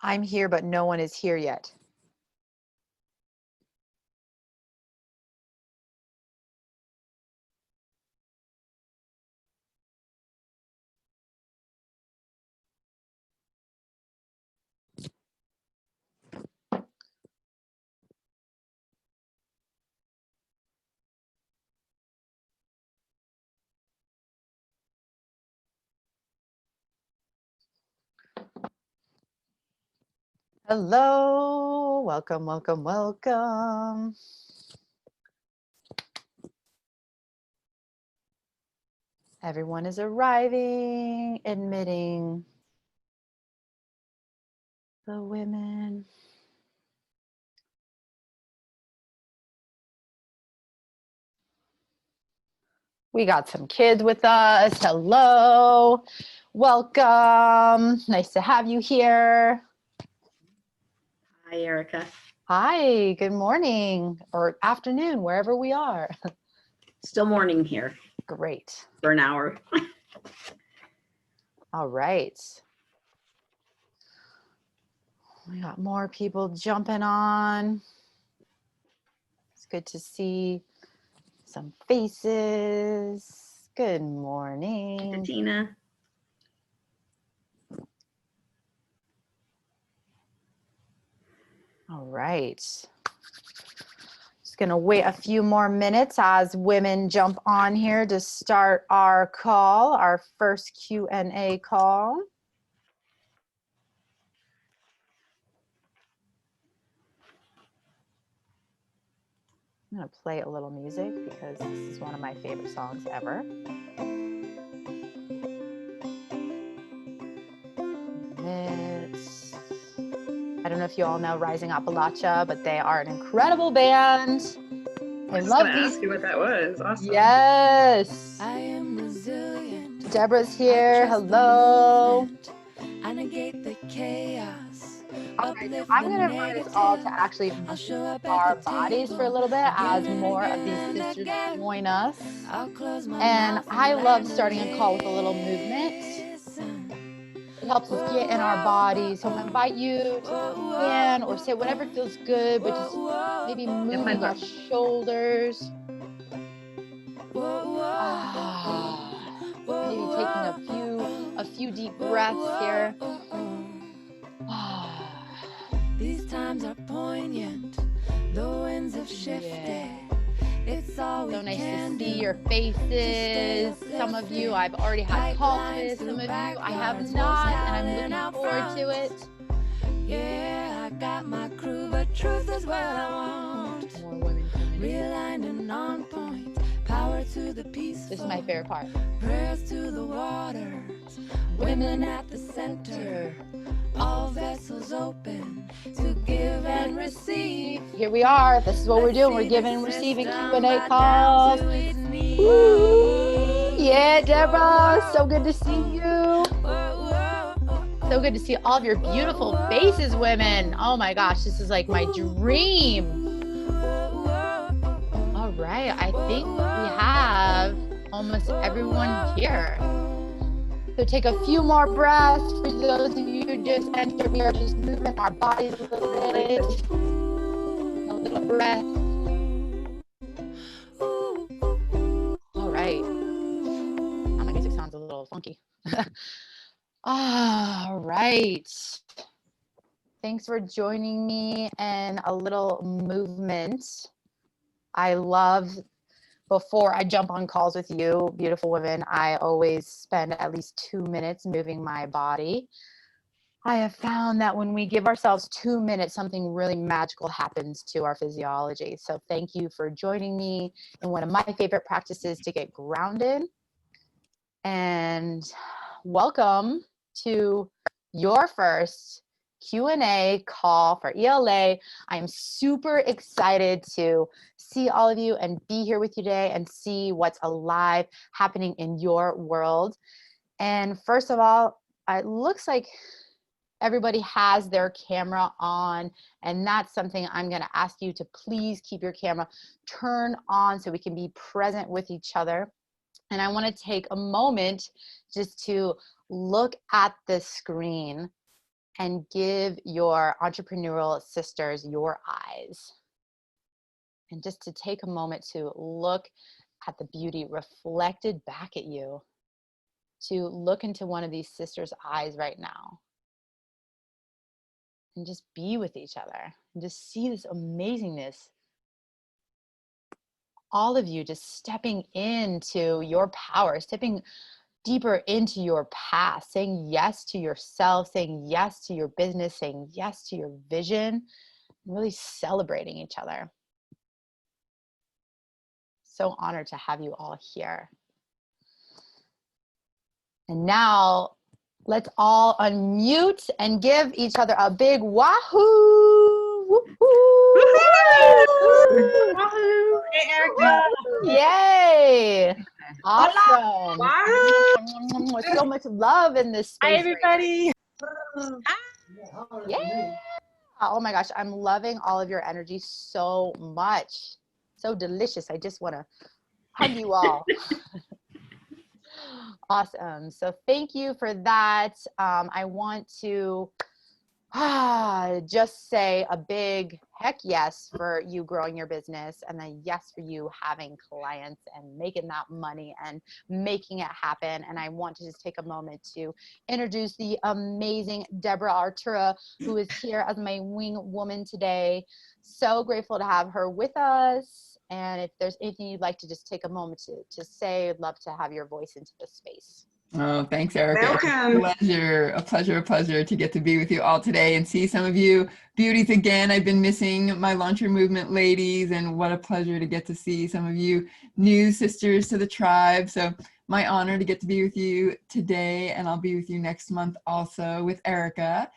I'm here, but no one is here yet. Hello, welcome, welcome, welcome. Everyone is arriving, admitting the women. We got some kids with us. Hello, welcome. Nice to have you here. Hi, Erika. Hi, good morning or afternoon, wherever we are. Still morning here. Great. For an hour. All right. We got more people jumping on. It's good to see some faces. Good morning. Tina. All right. Just going to wait a few more minutes as women jump on here to start our call, our first Q&A call. I'm going to play a little music because this is one of my favorite songs ever. I don't know if you all know Rising Appalachia, but they are an incredible band. I love these. Ask you what that was. Awesome. Yes. I am resilient. Deborah's here. Hello. I negate the chaos All right, so I'm going to invite us all to actually move our bodies for a little bit as more of these sisters join us. And I love starting a call with a little movement. It helps us get in our bodies. So I'm going to invite you to stand or sit whatever feels good, but just maybe moving our shoulders. Maybe taking a few deep breaths here. These times are poignant. The winds have shifted. It's all we So nice can to see do. your faces. Some of you I've already had calls with. Some of you I have not, and I'm looking forward to it. Yeah, I got my crew, but truth is what I want. More women coming. Realigned and on point. Power to the peaceful. This is my favorite part. Prayers to the waters. Women at the center. All vessels open to give and receive. Here we are. This is what we're doing. We're giving and receiving Q&A calls. Woo! Yeah, Deborah. So good to see you. So good to see all of your beautiful faces, women. Oh my gosh, this is like my dream. All right, I think we have almost everyone here. So take a few more breaths. For those of you who just entered, we are just moving our bodies a little bit. A little breath. All right. Oh, my music sounds a little funky. All right. Thanks for joining me in a little movement. I love, before I jump on calls with you, beautiful women, I always spend at least 2 minutes moving my body. I have found that when we give ourselves 2 minutes, something really magical happens to our physiology. So thank you for joining me in one of my favorite practices to get grounded. And welcome to your first Q&A call for ELA. I am super excited to see all of you and be here with you today and see what's alive happening in your world. And first of all, it looks like everybody has their camera on, and that's something I'm going to ask you to please keep your camera turned on so we can be present with each other. And I want to take a moment just to look at the screen and give your entrepreneurial sisters your eyes. And just to take a moment to look at the beauty reflected back at you, to look into one of these sisters' eyes right now. And just be with each other and just see this amazingness. All of you just stepping into your power, stepping deeper into your past, saying yes to yourself, saying yes to your business, saying yes to your vision, and really celebrating each other. So honored to have you all here. And now let's all unmute and give each other a big wahoo! Woo-hoo! Wahoo! Hey, Erika. Yay! Awesome. Wahoo! So much love in this space. Hi, everybody. Yeah. Oh my gosh, I'm loving all of your energy so much. So delicious. I just want to hug you all. Awesome. So thank you for that. I want to just say a big heck yes for you growing your business, and a yes for you having clients and making that money and making it happen. And I want to just take a moment to introduce the amazing Deborah Artura, who is here as my wing woman today. So grateful to have her with us. And if there's anything you'd like to just take a moment to say, I'd love to have your voice into this space. Oh, thanks, Erika. Welcome. A pleasure to get to be with you all today and see some of you beauties again. I've been missing my Launch Your Movement ladies, and what a pleasure to get to see some of you new sisters to the tribe. So my honor to get to be with you today, and I'll be with you next month also with Erika.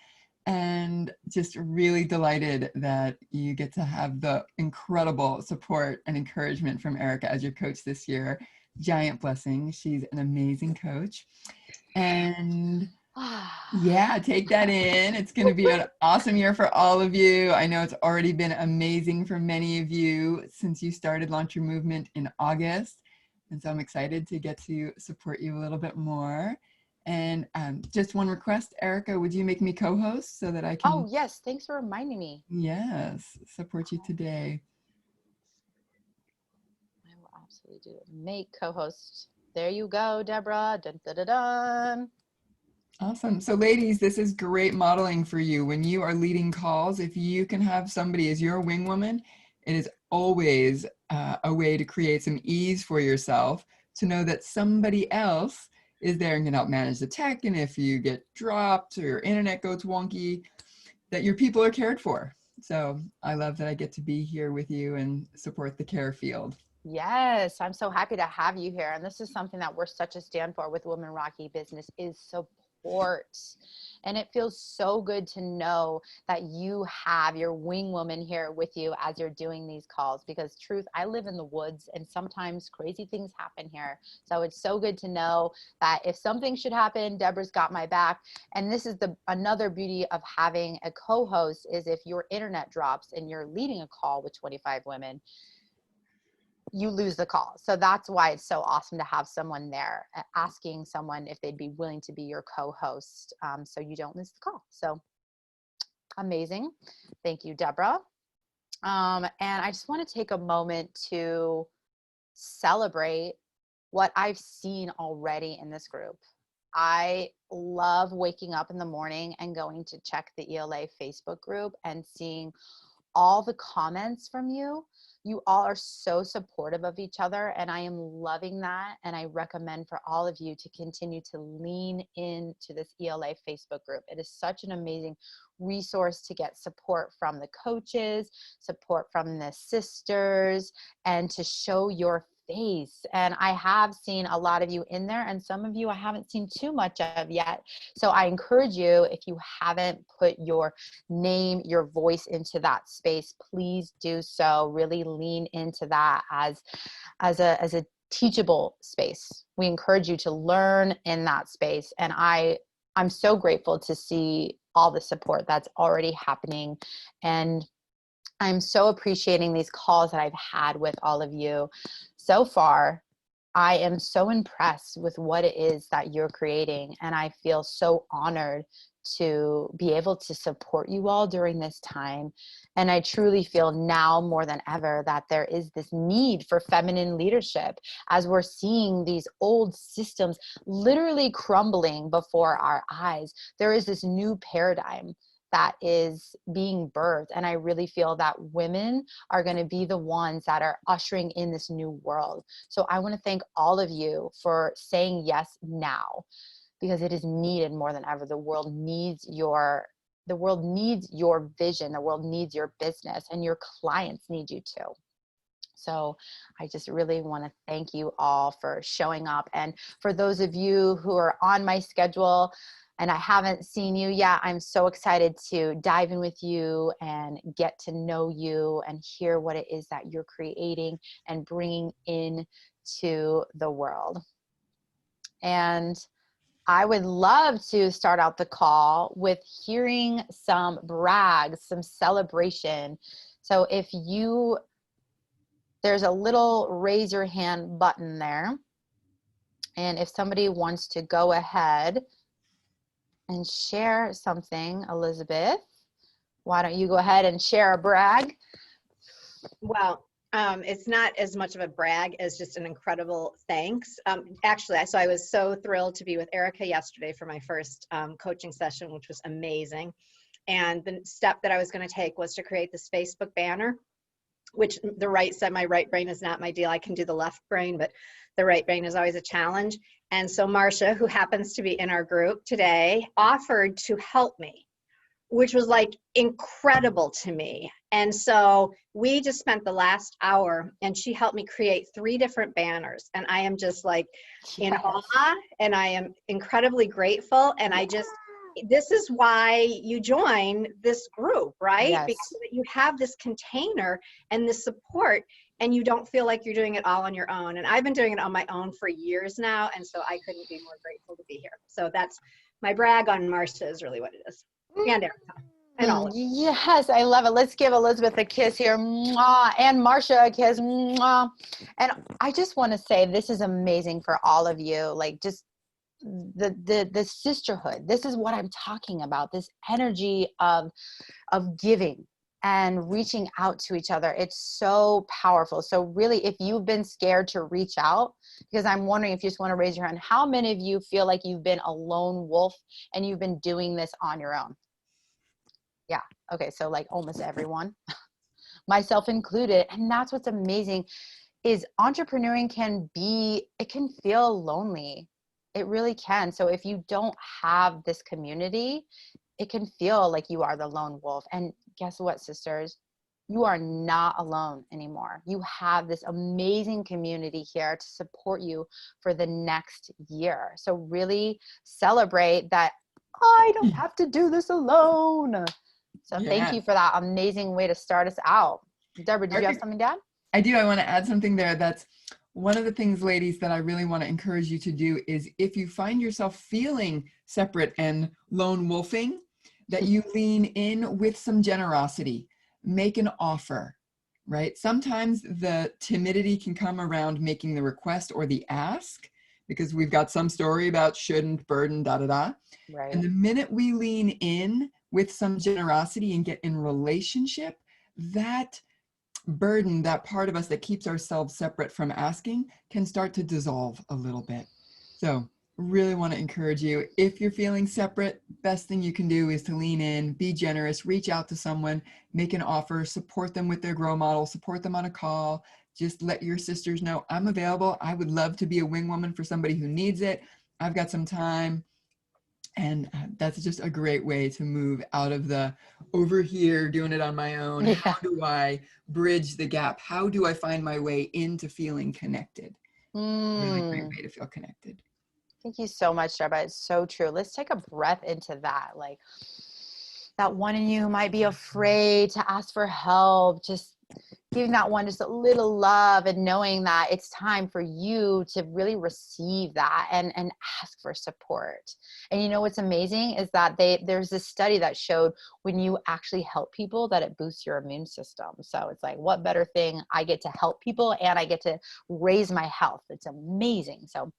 And just really delighted that you get to have the incredible support and encouragement from Erika as your coach this year. Giant blessing. She's an amazing coach. And Yeah, take that in. It's going to be an awesome year for all of you. I know it's already been amazing for many of you since you started Launch Your Movement in August. And so I'm excited to get to support you a little bit more. And just one request, Erika, would you make me co-host so that I can, Oh, yes. Thanks for reminding me. yes, support you today. I will absolutely do it. Make co-host. There you go, Deborah. Dun, dun, dun, dun. Awesome. So ladies, this is great modeling for you. When you are leading calls, if you can have somebody as your wing woman, it is always a way to create some ease for yourself to know that somebody else is there and can help manage the tech. And if you get dropped or your internet goes wonky, that your people are cared for. So I love that I get to be here with you and support the care field. Yes, I'm so happy to have you here. And this is something that we're such a stand for with Women Rocky Business is support. And it feels so good to know that you have your wing woman here with you as you're doing these calls, because truth, I live in the woods and sometimes crazy things happen here. So it's so good to know that if something should happen, Deborah's got my back. And this is another beauty of having a co-host is if your internet drops and you're leading a call with 25 women, you lose the call. So that's why it's so awesome to have someone there asking someone if they'd be willing to be your co-host, so you don't miss the call. So amazing. Thank you, Deborah. And I just want to take a moment to celebrate what I've seen already in this group. I love waking up in the morning and going to check the ELA Facebook group and seeing all the comments from you. You all are so supportive of each other, and I am loving that. And I recommend for all of you to continue to lean into this ELA Facebook group. It is such an amazing resource to get support from the coaches, support from the sisters, and to show your face. And I have seen a lot of you in there, and some of you I haven't seen too much of yet. So I encourage you, if you haven't put your name, your voice into that space, please do so. Really lean into that as a teachable space. We encourage you to learn in that space. And I'm so grateful to see all the support that's already happening. And I'm so appreciating these calls that I've had with all of you so far. I am so impressed with what it is that you're creating, and I feel so honored to be able to support you all during this time. And I truly feel now more than ever that there is this need for feminine leadership as we're seeing these old systems literally crumbling before our eyes. There is this new paradigm that is being birthed. And I really feel that women are going to be the ones that are ushering in this new world. So I want to thank all of you for saying yes now, because it is needed more than ever. The world needs your vision. The world needs your business, and your clients need you too. So I just really want to thank you all for showing up. And for those of you who are on my schedule and I haven't seen you yet, I'm so excited to dive in with you and get to know you and hear what it is that you're creating and bringing into the world. And I would love to start out the call with hearing some brags, some celebration. So there's a little raise your hand button there. And if somebody wants to go ahead and share something, Elizabeth, why don't you go ahead and share a brag? Well, it's not as much of a brag as just an incredible thanks. Actually, so I was so thrilled to be with Erika yesterday for my first coaching session, which was amazing. And the step that I was going to take was to create this Facebook banner, which the right side, my right brain is not my deal. I can do the left brain, but the right brain is always a challenge. And so Marcia, who happens to be in our group today, offered to help me, which was like incredible to me. And so we just spent the last hour and she helped me create 3 different banners. And I am just like in awe, and I am incredibly grateful. And this is why you join this group, right? Yes. Because you have this container and this support, and you don't feel like you're doing it all on your own. And I've been doing it on my own for years now. And so I couldn't be more grateful to be here. So that's My brag on Marcia is really what it is. And Erika. And all of Yes, I love it. Let's give Elizabeth a kiss here. Mwah. And Marcia a kiss. Mwah. And I just want to say this is amazing for all of you. Like just the sisterhood. This is what I'm talking about. This energy of giving and reaching out to each other. It's so powerful. So really, if you've been scared to reach out, because I'm wondering if you just want to raise your hand, how many of you feel like you've been a lone wolf and you've been doing this on your own? Yeah. Okay. So like almost everyone, myself included. And that's what's amazing is entrepreneuring it can feel lonely. It really can. So if you don't have this community, it can feel like you are the lone wolf. And guess what, sisters? You are not alone anymore. You have this amazing community here to support you for the next year. So really celebrate that I don't have to do this alone. So thank you for that amazing way to start us out. Deborah, did you have something to add? I do. I want to add something there. That's one of the things, ladies, that I really want to encourage you to do is if you find yourself feeling separate and lone wolfing, that you lean in with some generosity, make an offer, right? Sometimes the timidity can come around making the request or the ask because we've got some story about shouldn't, burden, da-da-da. Right. And the minute we lean in with some generosity and get in relationship, that burden, that part of us that keeps ourselves separate from asking, can start to dissolve a little bit. So really want to encourage you, if you're feeling separate, best thing you can do is to lean in, be generous, reach out to someone, make an offer, support them with their grow model, support them on a call. Just let your sisters know, I'm available. I would love to be a wing woman for somebody who needs it. I've got some time. And that's just a great way to move out of the over here doing it on my own. Yeah. How do I bridge the gap? How do I find my way into feeling connected? Really great way to feel connected. Thank you so much, Deborah. It's so true. Let's take a breath into that. Like that one in you might be afraid to ask for help. Just giving that one just a little love and knowing that it's time for you to really receive that and ask for support. And you know what's amazing is that there's this study that showed when you actually help people that it boosts your immune system. So it's like, what better thing? I get to help people and I get to raise my health. It's amazing. So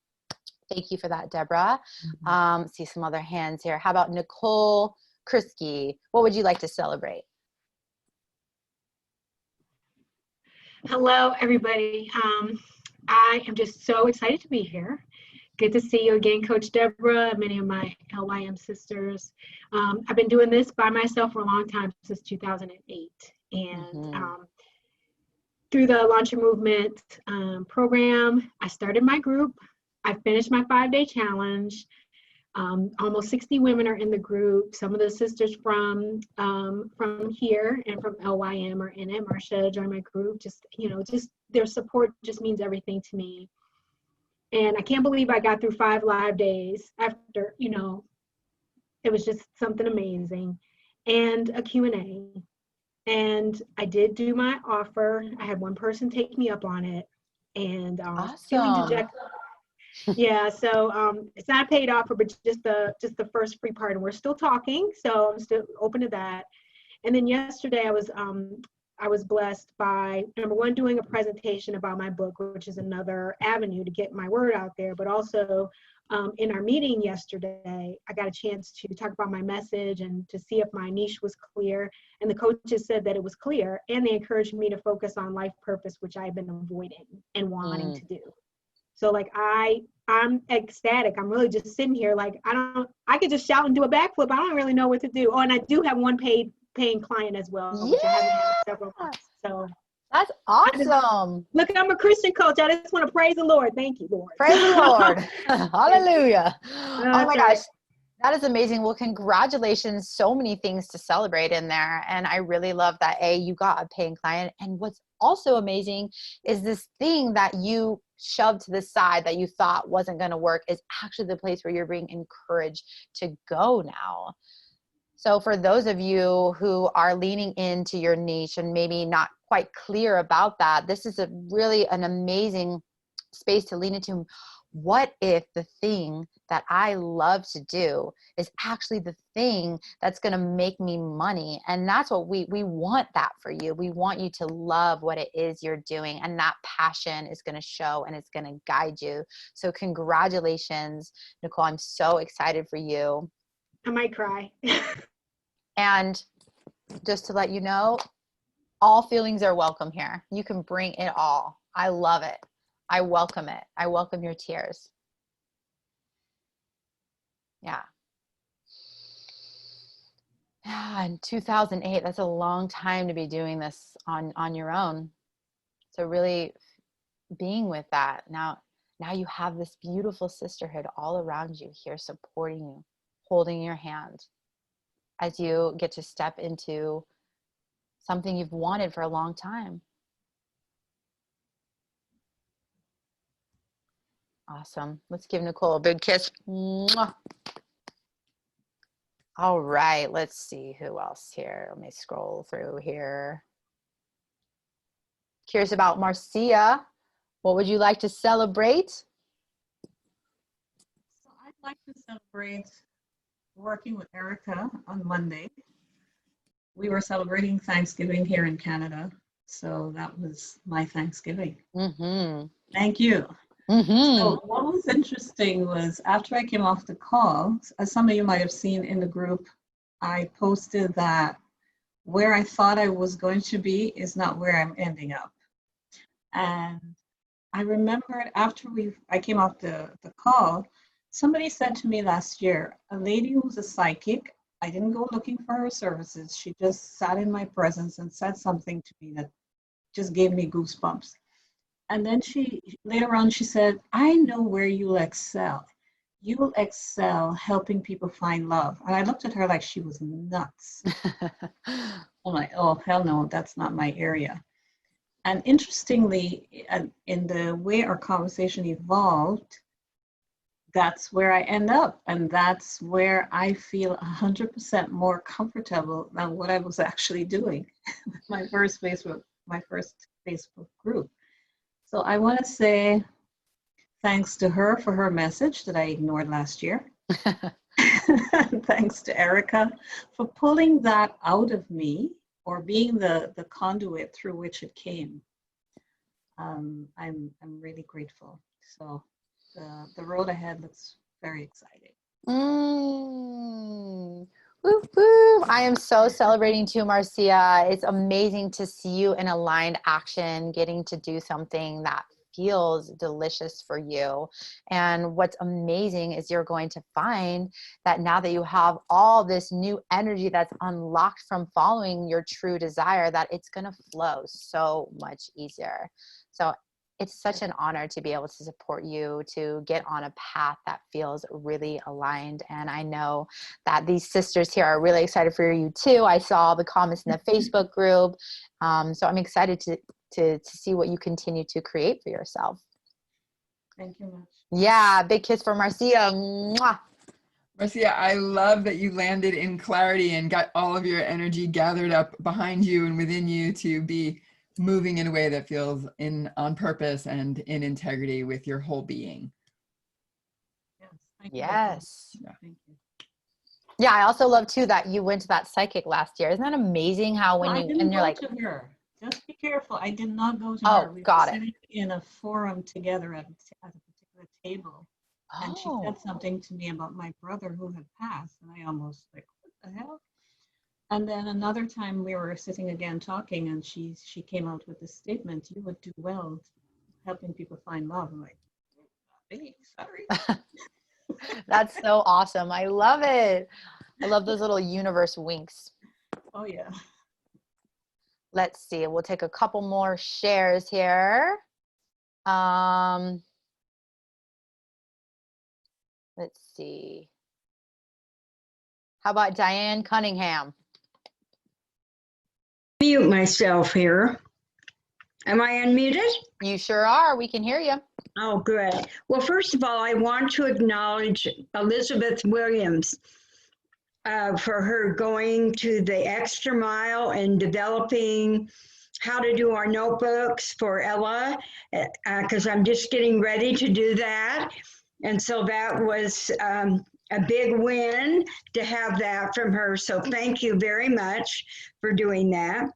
thank you for that, Deborah. See some other hands here. How about Nicole Krisky? What would you like to celebrate? Hello, everybody. I am just so excited to be here. Good to see you again, Coach Deborah, many of my LYM sisters. I've been doing this by myself for a long time, since 2008. And through the Launch Your Movement program, I started my group. I finished my 5-day challenge. Almost 60 women are in the group. Some of the sisters from here and from LYM are in it. Marcia joined my group. Just their support just means everything to me. And I can't believe I got through 5 live days after, it was just something amazing. And a Q&A. And I did do my offer. I had one person take me up on it. And feeling dejected. Yeah, so it's not a paid offer, but just the first free part, and we're still talking, so I'm still open to that. And then yesterday I was blessed by, number one, doing a presentation about my book, which is another avenue to get my word out there, but also in our meeting yesterday, I got a chance to talk about my message and to see if my niche was clear, and the coaches said that it was clear, and they encouraged me to focus on life purpose, which I've been avoiding and wanting to do. So like I'm ecstatic. I'm really just sitting here like I could just shout and do a backflip. I don't really know what to do. Oh, and I do have one paying client as well, which I haven't had in several months. So that's awesome. Look, I'm a Christian coach. I just want to praise the Lord. Thank you, Lord. Praise the Lord. Hallelujah. Oh my gosh. That is amazing. Well, congratulations. So many things to celebrate in there. And I really love that, you got a paying client. And what's also amazing is this thing that you shoved to the side that you thought wasn't going to work is actually the place where you're being encouraged to go now. So for those of you who are leaning into your niche and maybe not quite clear about that, this is really an amazing space to lean into. what if the thing that I love to do is actually the thing that's going to make me money? And that's what we want that for you. We want you to love what it is you're doing, and that passion is going to show and it's going to guide you. So congratulations, Nicole. I'm so excited for you. I might cry. And just to let you know, all feelings are welcome here. You can bring it all. I love it. I welcome it. I welcome your tears. Yeah. Yeah, in 2008, that's a long time to be doing this on your own. So really being with that. Now you have this beautiful sisterhood all around you here, supporting you, holding your hand as you get to step into something you've wanted for a long time. Awesome. Let's give Nicole a big kiss. Mwah. All right, let's see who else here. Let me scroll through here. Curious about Marcia. What would you like to celebrate? So I'd like to celebrate working with Erika on Monday. We were celebrating Thanksgiving here in Canada, so that was my Thanksgiving. Mm-hmm. Thank you. Mm-hmm. So what was interesting was after I came off the call, as some of you might have seen in the group, I posted that where I thought I was going to be is not where I'm ending up. And I remembered after I came off the call, somebody said to me last year, a lady who was a psychic, I didn't go looking for her services. She just sat in my presence and said something to me that just gave me goosebumps. And then later on, she said, I know where you'll excel. You will excel helping people find love. And I looked at her like she was nuts. I'm like, oh, hell no, that's not my area. And interestingly, in the way our conversation evolved, that's where I end up. And that's where I feel 100% more comfortable than what I was actually doing with my first Facebook group. So I want to say thanks to her for her message that I ignored last year. And thanks to Erika for pulling that out of me, or being the conduit through which it came. I'm really grateful. So the road ahead looks very exciting. Woo, woo. I am so celebrating too, Marcia. It's amazing to see you in aligned action, getting to do something that feels delicious for you. And what's amazing is you're going to find that now that you have all this new energy that's unlocked from following your true desire, that it's going to flow so much easier. So it's such an honor to be able to support you to get on a path that feels really aligned. And I know that these sisters here are really excited for you too. I saw the comments in the Facebook group. So I'm excited to see what you continue to create for yourself. Thank you much. Yeah, big kiss for Marcia. Mwah. Marcia, I love that you landed in clarity and got all of your energy gathered up behind you and within you to be moving in a way that feels on purpose and in integrity with your whole being. Yes. Thank you. Yes. Yeah. Thank you. Yeah, I also love too that you went to that psychic last year. Isn't that amazing how when I you, didn't and you're go like, to her. Just be careful. I did not go to oh, her. We got were it. sitting in a forum together at a particular table. And she Oh, said something to me about my brother who had passed. And I almost like, what the hell? And then another time we were sitting again talking, and she came out with this statement, you would do well helping people find love. I'm like, hey, sorry. that's so awesome. I love it. I love those little universe winks. Oh, yeah. Let's see. We'll take a couple more shares here. Let's see. How about Diane Cunningham? Mute myself here. Am I unmuted? You sure are. We can hear you. Oh, good. Well, first of all, I want to acknowledge Elizabeth Williams for her going to the extra mile and developing how to do our notebooks for Ella, because I'm just getting ready to do that. And so that was a big win to have that from her. So thank you very much for doing that.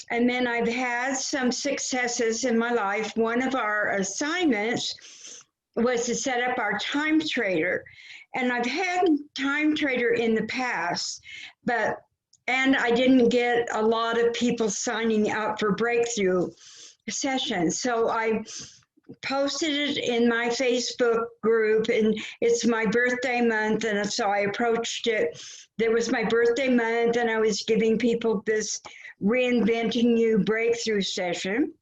And then I've had some successes in my life. One of our assignments was to set up our time trader. And I've had time trader in the past, and I didn't get a lot of people signing up for breakthrough sessions. So I posted it in my Facebook group, and it's my birthday month, and so I approached it. There was my birthday month, and I was giving people this Reinventing You breakthrough session.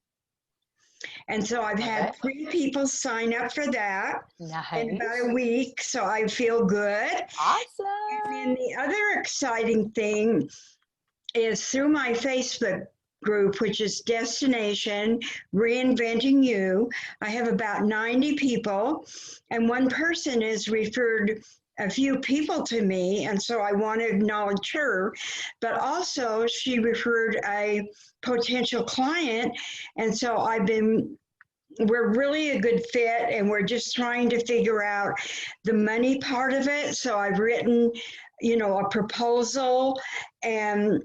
And so I've had 3 people sign up for that in about a week, so I feel good. Awesome. And then the other exciting thing is through my Facebook group, which is Destination Reinventing You. I have about 90 people, and one person has referred a few people to me, and so I want to acknowledge her, but also she referred a potential client, and so we're really a good fit, and we're just trying to figure out the money part of it. So I've written, a proposal, and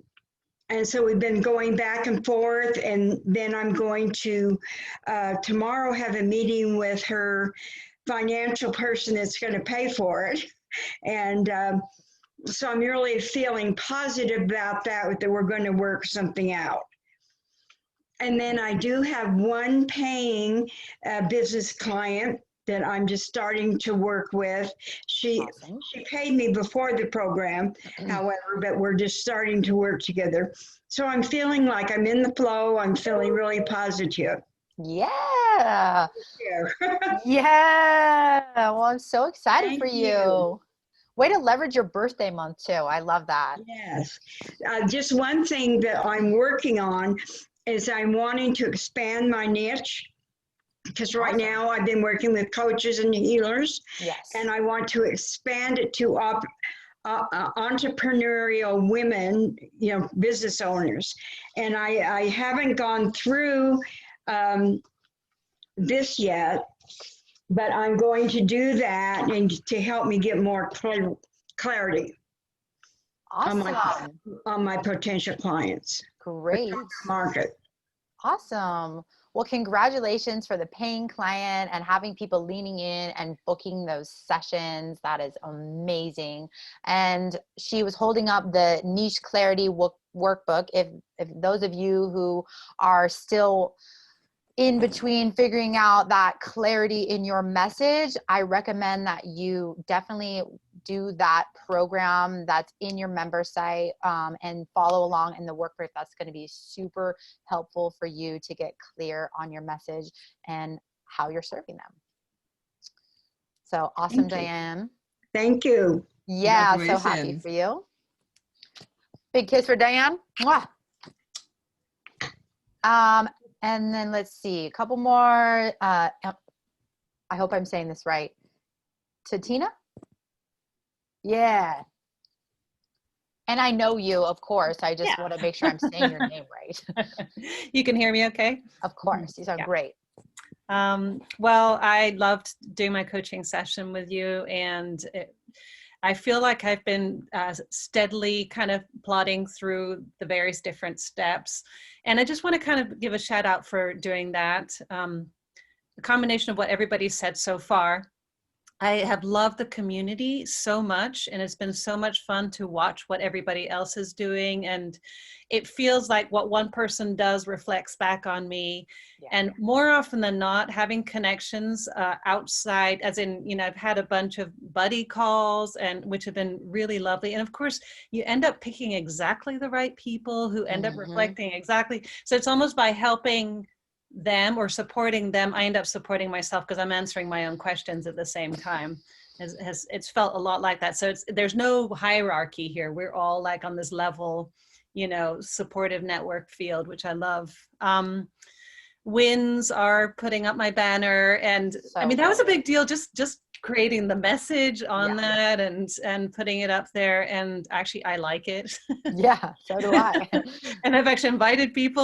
so we've been going back and forth, and then I'm going to tomorrow have a meeting with her financial person that's going to pay for it. And so I'm really feeling positive about that we're going to work something out. And then I do have one paying business client that I'm just starting to work with. She paid me before the program, however, but we're just starting to work together. So I'm feeling like I'm in the flow. I'm feeling really positive. Yeah. Yeah. Well, I'm so excited for you. Way to leverage your birthday month too. I love that. Yes. Just one thing that I'm working on is I'm wanting to expand my niche, because right now I've been working with coaches and healers. Yes. And I want to expand it to entrepreneurial women, business owners. And I haven't gone through this yet, but I'm going to do that and to help me get more clarity on my potential clients. Great. Market. Awesome. Well, congratulations for the paying client and having people leaning in and booking those sessions. That is amazing. And she was holding up the niche clarity workbook. If those of you who are still in between figuring out that clarity in your message, I recommend that you definitely do that program that's in your member site and follow along in the workbook. That's going to be super helpful for you to get clear on your message and how you're serving them. So awesome, Diane. Thank you. Yeah, so happy for you. Big kiss for Diane. Mwah. And then let's see, a couple more. I hope I'm saying this right. Tatina? Yeah. And I know you, of course. I just want to make sure I'm saying your name right. You can hear me okay? Of course. You sound great. Well, I loved doing my coaching session with you, and I feel like I've been steadily kind of plodding through the various different steps. And I just want to kind of give a shout out for doing that. The combination of what everybody said so far. I have loved the community so much, and it's been so much fun to watch what everybody else is doing. And it feels like what one person does reflects back on me. Yeah. And more often than not, having connections outside, as in, I've had a bunch of buddy calls, and which have been really lovely. And of course, you end up picking exactly the right people who end up reflecting exactly. So it's almost by helping them or supporting them, I end up supporting myself because I'm answering my own questions at the same time. It's felt a lot like that. So there's no hierarchy here. We're all like on this level, supportive network field, which I love. Wins are putting up my banner, and I mean, that was a big deal. Just creating the message on Yeah. that and putting it up there. And actually, I like it. Yeah, so do I. And I've actually invited people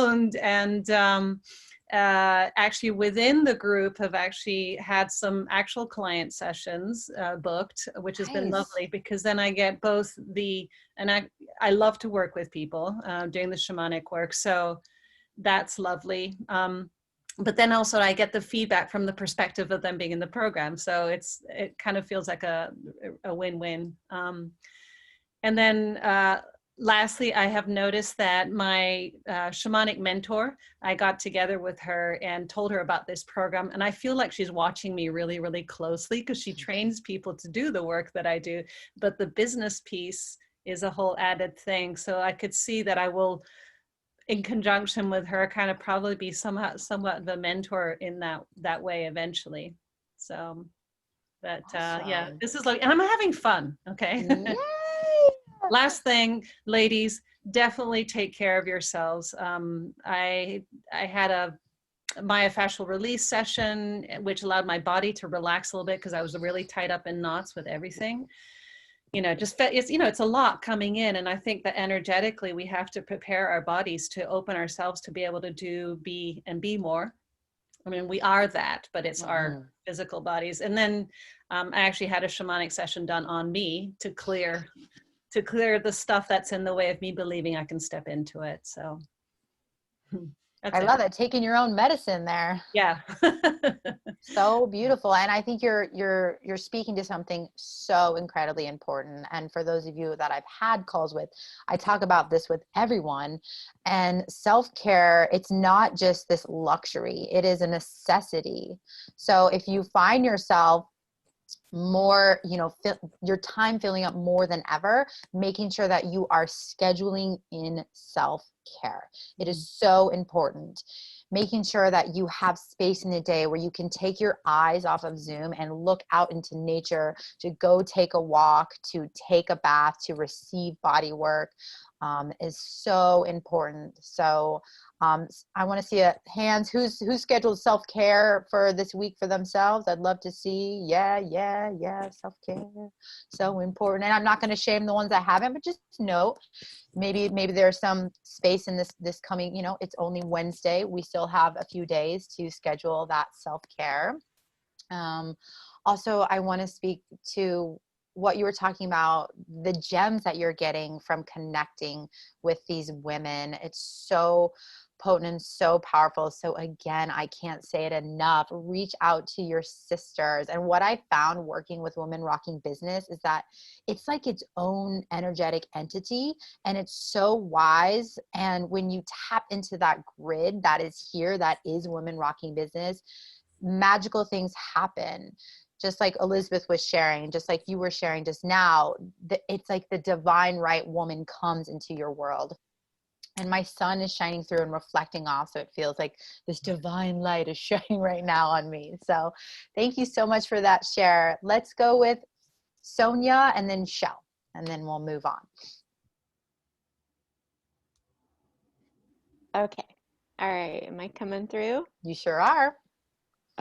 actually within the group have actually had some actual client sessions booked, which has been Nice. lovely, because then I get both I love to work with people doing the shamanic work. So that's lovely. But then also I get the feedback from the perspective of them being in the program. So it kind of feels like a win-win. And then lastly, I have noticed that my shamanic mentor, I got together with her and told her about this program. And I feel like she's watching me really, really closely, because she trains people to do the work that I do. But the business piece is a whole added thing. So I could see that I will, in conjunction with her, kind of probably be somewhat of a mentor in that way eventually. So but yeah, Awesome. this is like, and I'm having fun. Okay. Yay! Last thing, ladies, definitely take care of yourselves. I had my myofascial release session, which allowed my body to relax a little bit, because I was really tied up in knots with everything. It's a lot coming in, and I think that energetically we have to prepare our bodies to open ourselves to be able to be more. I mean, we are that, but it's our physical bodies. And then I actually had a shamanic session done on me to clear the stuff that's in the way of me believing I can step into it. So I love it. Taking your own medicine there. Yeah. So beautiful. And I think you're speaking to something so incredibly important. And for those of you that I've had calls with, I talk about this with everyone. And self-care, it's not just this luxury, it is a necessity. So if you find yourself more, your time filling up more than ever, making sure that you are scheduling in self-care. It is so important. Making sure that you have space in the day where you can take your eyes off of Zoom and look out into nature, to go take a walk, to take a bath, to receive body work, is so important. So I want to see hands. Who's scheduled self-care for this week for themselves? I'd love to see. Yeah. Self-care, so important. And I'm not going to shame the ones that haven't, but just note, maybe there's some space in this coming, it's only Wednesday. We still have a few days to schedule that self-care. Also, I want to speak to what you were talking about, the gems that you're getting from connecting with these women. It's so potent and so powerful. So again, I can't say it enough. Reach out to your sisters. And what I found working with Women Rocking Business is that it's like its own energetic entity, and it's so wise. And when you tap into that grid that is here, that is Women Rocking Business, magical things happen. Just like Elizabeth was sharing, just like you were sharing just now, it's like the divine right woman comes into your world. And my sun is shining through and reflecting off. So it feels like this divine light is shining right now on me. So thank you so much for that share. Let's go with Sonia and then Shell, and then we'll move on. Okay. All right. Am I coming through? You sure are.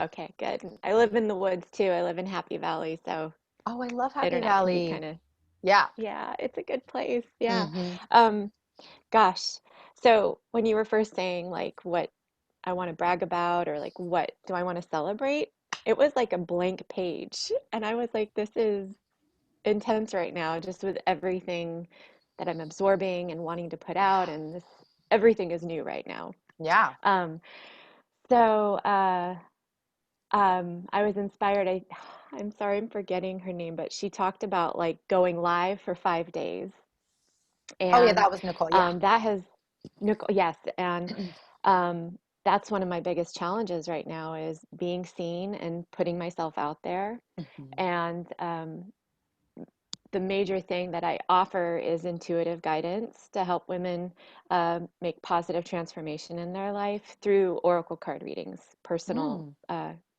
Okay, good. I live in the woods too. I live in Happy Valley, so Oh, I love Happy internet can be Valley. kind of, Yeah. yeah, it's a good place. Yeah. Mm-hmm. Gosh. So when you were first saying like what I want to brag about, or like what do I want to celebrate, it was like a blank page. And I was like, this is intense right now, just with everything that I'm absorbing and wanting to put out, and everything is new right now. Yeah. So I was inspired. I'm sorry, I'm forgetting her name, but she talked about like going live for 5 days. Oh yeah, And that was Nicole. Yeah. that has, Nicole, yes, and that's one of my biggest challenges right now, is being seen and putting myself out there. Mm-hmm. And the major thing that I offer is intuitive guidance to help women make positive transformation in their life through oracle card readings, personal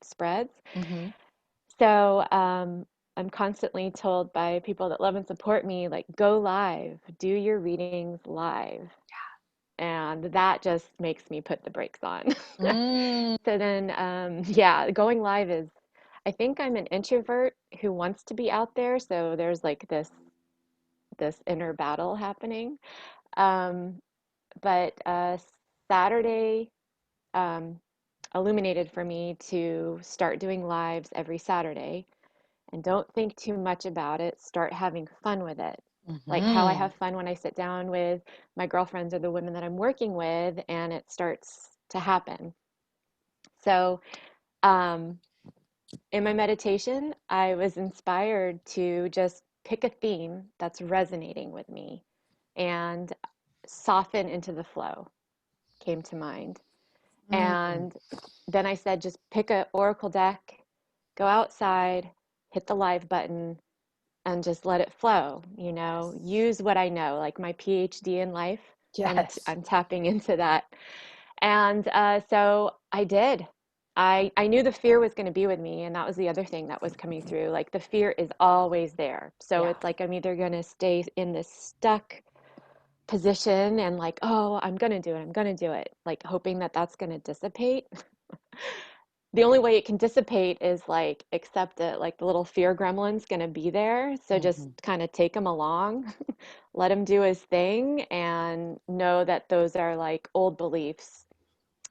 spreads. Mm-hmm. So I'm constantly told by people that love and support me, like, go live, do your readings live. And that just makes me put the brakes on. So then, yeah, going live is, I think I'm an introvert who wants to be out there. So there's like this inner battle happening. But Saturday illuminated for me to start doing lives every Saturday, and don't think too much about it. Start having fun with it. Like how I have fun when I sit down with my girlfriends or the women that I'm working with, and it starts to happen. So, in my meditation, I was inspired to just pick a theme that's resonating with me and soften into the flow came to mind. And then I said, just pick an oracle deck, go outside, hit the live button, and just let it flow. Use what I know, like my PhD in life. Yes. I'm tapping into that. And so I did. I knew the fear was going to be with me, and that was the other thing that was coming through. Like the fear is always there. So it's like I'm either going to stay in this stuck position and like, oh, I'm going to do it, like hoping that that's going to dissipate. The only way it can dissipate is like accept it, like the little fear gremlin's going to be there. So just kind of take him along, let him do his thing, and know that those are like old beliefs,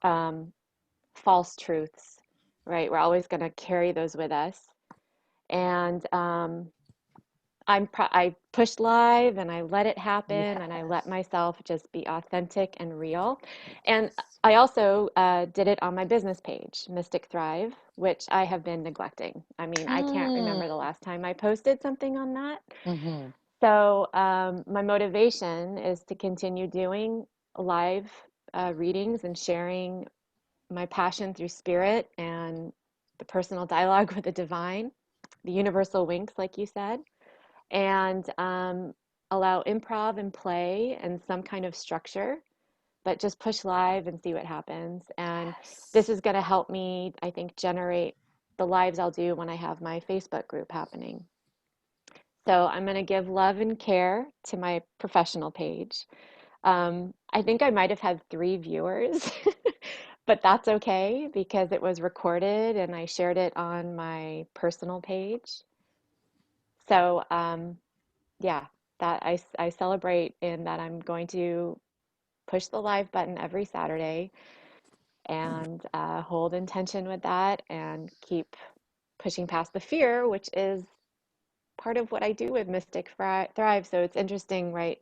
false truths, right? We're always going to carry those with us. And I pushed live and I let it happen, and I let myself just be authentic and real. And I also did it on my business page, Mystic Thrive, which I have been neglecting. I mean, I can't remember the last time I posted something on that. So my motivation is to continue doing live readings and sharing my passion through spirit and the personal dialogue with the divine, the universal winks, like you said, and allow improv and play and some kind of structure, but just push live and see what happens. And this is going to help me, I think, generate the lives I'll do when I have my Facebook group happening. So I'm going to give love and care to my professional page. I think I might have had 3 viewers, but that's okay because it was recorded and I shared it on my personal page. So yeah, that I celebrate in that I'm going to push the live button every Saturday and hold intention with that and keep pushing past the fear, which is part of what I do with Mystic Thrive. So it's interesting, right?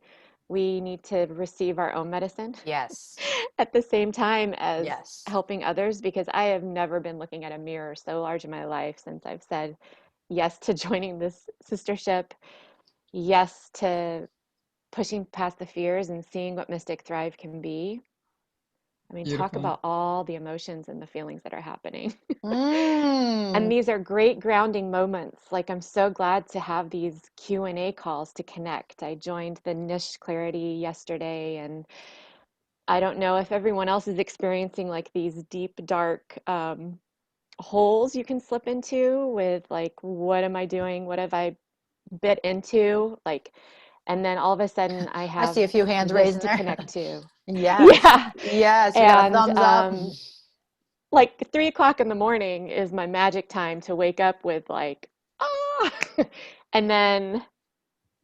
We need to receive our own medicine. Yes. At the same time as helping others, because I have never been looking at a mirror so large in my life since I've said yes to joining this sistership, yes to pushing past the fears and seeing what Mystic Thrive can be. I mean, talk about all the emotions and the feelings that are happening. And these are great grounding moments. Like, I'm so glad to have these Q&A calls to connect. I joined the Niche Clarity yesterday, and I don't know if everyone else is experiencing like these deep, dark holes you can slip into with like, what am I doing? What have I bit into? Like, and then all of a sudden I have I see a few hands this raising to there. connect to. Yes. Yeah. Yes. We got a thumbs up. Like 3 o'clock in the morning is my magic time to wake up with like, ah, and then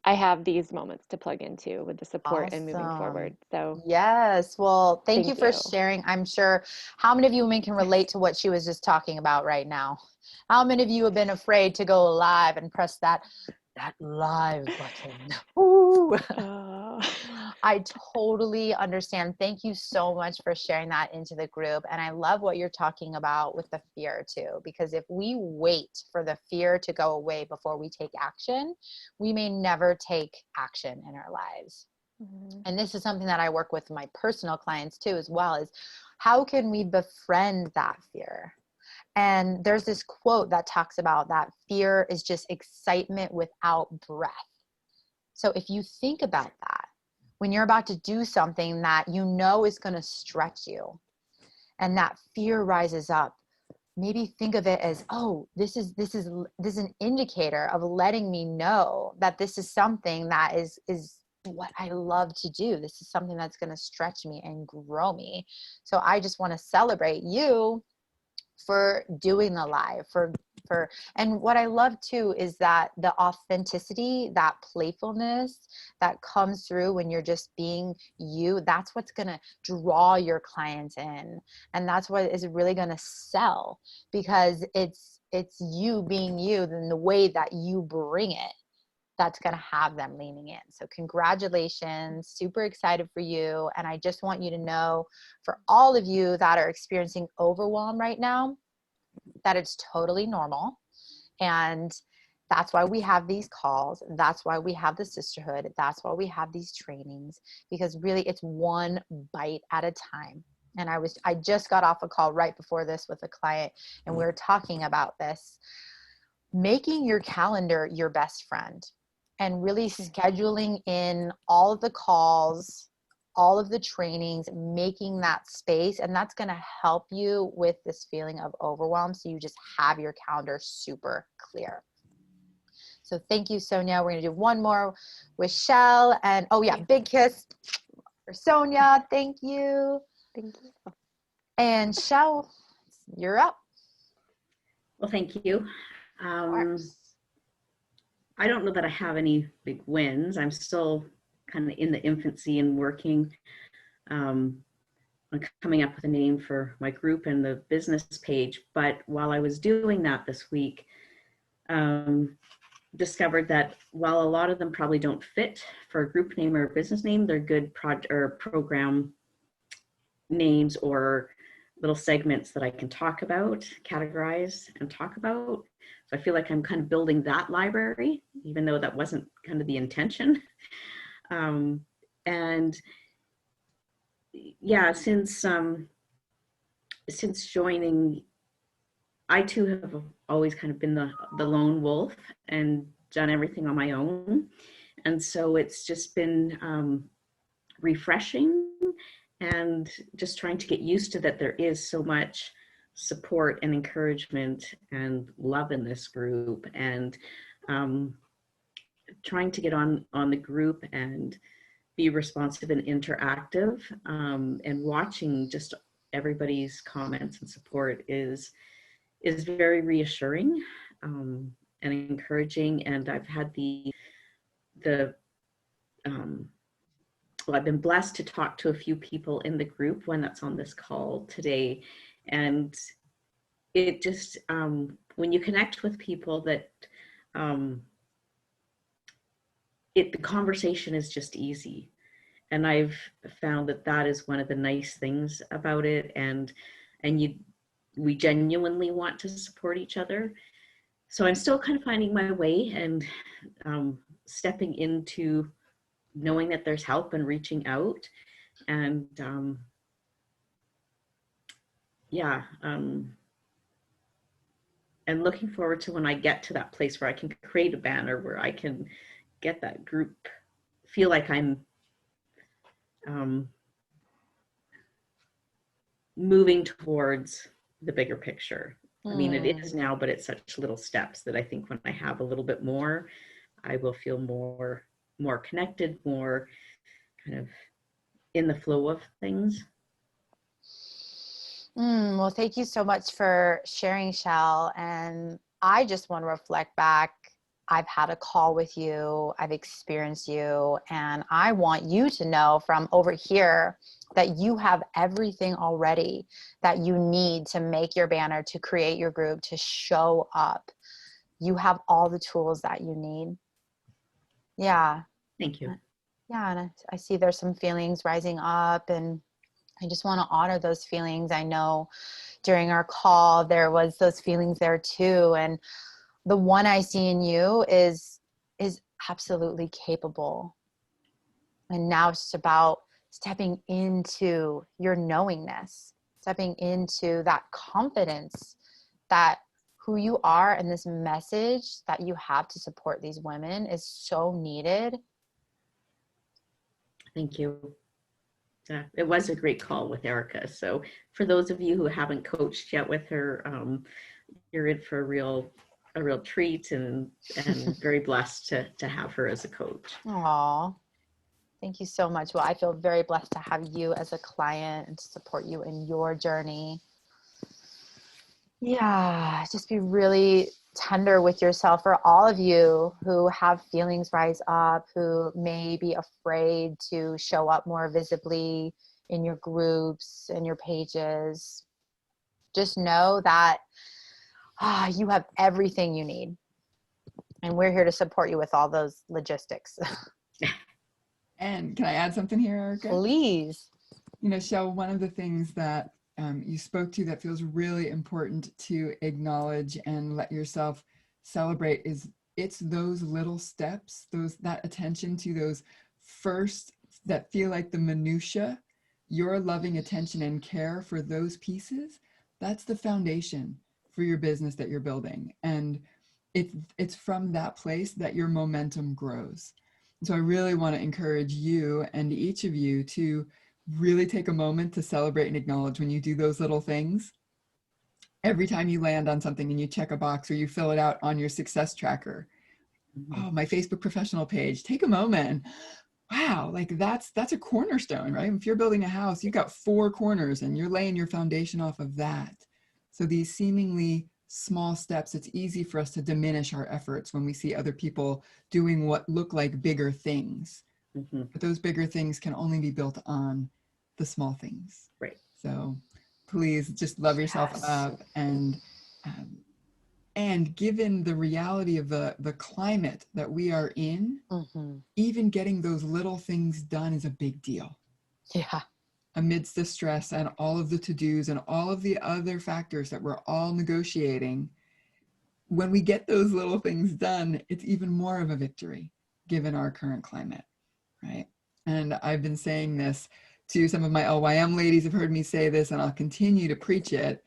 I have these moments to plug into with the support and moving forward. So yes. Well, thank you for you. sharing. I'm sure how many of you women can relate to what she was just talking about right now? How many of you have been afraid to go live and press that live button? Ooh. I totally understand. Thank you so much for sharing that into the group. And I love what you're talking about with the fear too, because if we wait for the fear to go away before we take action, we may never take action in our lives. And this is something that I work with my personal clients too, as well, is how can we befriend that fear? And there's this quote that talks about that fear is just excitement without breath. So if you think about that, when you're about to do something that you know is going to stretch you and that fear rises up, maybe think of it as, oh, this is an indicator of letting me know that this is something that is what I love to do. This is something that's going to stretch me and grow me. So I just want to celebrate you for doing the live, for And what I love too is that the authenticity, that playfulness that comes through when you're just being you, that's what's going to draw your clients in. And that's what is really going to sell, because it's you being you, then the way that you bring it, that's going to have them leaning in. So congratulations, super excited for you. And I just want you to know, for all of you that are experiencing overwhelm right now, that it's totally normal. And that's why we have these calls. That's why we have the sisterhood. That's why we have these trainings, because really it's one bite at a time. And I just got off a call right before this with a client, and we were talking about this, making your calendar your best friend, and really scheduling in all of the calls, all of the trainings, making that space. And that's going to help you with this feeling of overwhelm. So you just have your calendar super clear. So thank you, Sonia. We're going to do one more with Shell. And oh yeah, big kiss for Sonia. Thank you. Thank you. And Shell, you're up. Well, thank you. I don't know that I have any big wins. I'm still kind of in the infancy and working on coming up with a name for my group and the business page. But while I was doing that this week, discovered that while a lot of them probably don't fit for a group name or a business name, they're good program names or little segments that I can talk about, categorize and talk about. So I feel like I'm kind of building that library, even though that wasn't kind of the intention. And yeah, since joining, I too have always kind of been the lone wolf and done everything on my own. And so it's just been refreshing, and just trying to get used to that there is so much support and encouragement and love in this group, and trying to get on the group and be responsive and interactive, and watching just everybody's comments and support is very reassuring and encouraging. And I've had well, I've been blessed to talk to a few people in the group, one that's on this call today. And it just, when you connect with people, that the conversation is just easy. And I've found that is one of the nice things about it. And we genuinely want to support each other. So I'm still kind of finding my way and stepping into knowing that there's help and reaching out. And and looking forward to when I get to that place where I can create a banner, where I can get that group, feel like I'm moving towards the bigger picture. I mean, it is now, but it's such little steps that I think when I have a little bit more, I will feel more connected, more kind of in the flow of things. Well, thank you so much for sharing, Shell. And I just want to reflect back. I've had a call with you, I've experienced you, and I want you to know from over here that you have everything already that you need to make your banner, to create your group, to show up. You have all the tools that you need. Yeah. Thank you. Yeah, and I see there's some feelings rising up, and I just want to honor those feelings. I know during our call, there was those feelings there too. And the one I see in you is absolutely capable. And now it's about stepping into your knowingness, stepping into that confidence that who you are and this message that you have to support these women is so needed. Thank you. It was a great call with Erika. So for those of you who haven't coached yet with her, you're in for a real treat, and very blessed to have her as a coach. Aw, thank you so much. Well, I feel very blessed to have you as a client and to support you in your journey. Yeah, just be really tender with yourself for all of you who have feelings rise up, who may be afraid to show up more visibly in your groups and your pages. Just know that you have everything you need. And we're here to support you with all those logistics. And can I add something here, Erika? Please. You know, Shel, one of the things that you spoke to that feels really important to acknowledge and let yourself celebrate is it's those little steps, that attention to those first that feel like the minutia, your loving attention and care for those pieces, that's the foundation for your business that you're building. And it's from that place that your momentum grows. So I really want to encourage you and each of you to really take a moment to celebrate and acknowledge when you do those little things. Every time you land on something and you check a box or you fill it out on your success tracker. Oh, my Facebook professional page, take a moment and wow, like that's a cornerstone, right? If you're building a house, you've got 4 corners and you're laying your foundation off of that. So these seemingly small steps, it's easy for us to diminish our efforts when we see other people doing what look like bigger things. But those bigger things can only be built on the small things. Right. So please just love yourself up, and given the reality of the climate that we are in, even getting those little things done is a big deal. Yeah. Amidst the stress and all of the to-dos and all of the other factors that we're all negotiating, when we get those little things done, it's even more of a victory given our current climate, right? And I've been saying this to some of my LYM ladies have heard me say this, and I'll continue to preach it,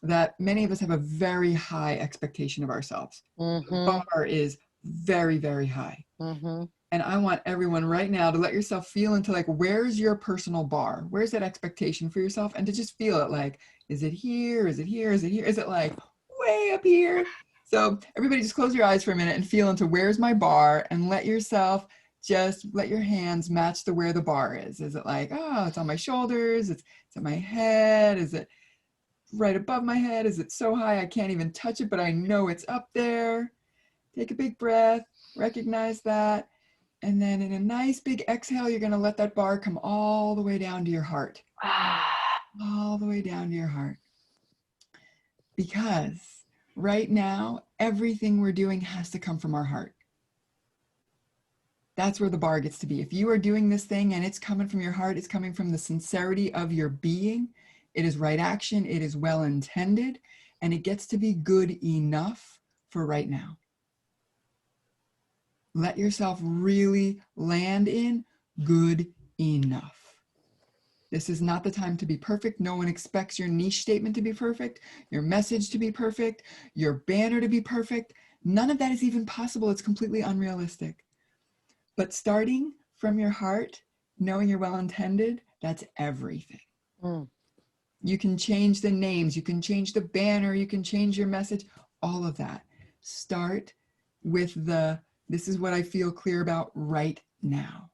that many of us have a very high expectation of ourselves. The bar is very, very high. And I want everyone right now to let yourself feel into like, where's your personal bar? Where's that expectation for yourself? And to just feel it like, is it here? Is it here? Is it here? Is it like way up here? So everybody just close your eyes for a minute and feel into where's my bar, and let yourself just let your hands match to where the bar is. Is it like, oh, it's on my shoulders? It's at my head? Is it right above my head? Is it so high I can't even touch it, but I know it's up there? Take a big breath, recognize that. And then in a nice big exhale, you're going to let that bar come all the way down to your heart. All the way down to your heart. Because right now, everything we're doing has to come from our heart. That's where the bar gets to be. If you are doing this thing and it's coming from your heart, it's coming from the sincerity of your being, it is right action, it is well intended, and it gets to be good enough for right now. Let yourself really land in good enough. This is not the time to be perfect. No one expects your niche statement to be perfect, your message to be perfect, your banner to be perfect. None of that is even possible. It's completely unrealistic. But starting from your heart, knowing you're well intended, that's everything. You can change the names, you can change the banner, you can change your message, all of that. Start with this is what I feel clear about right now.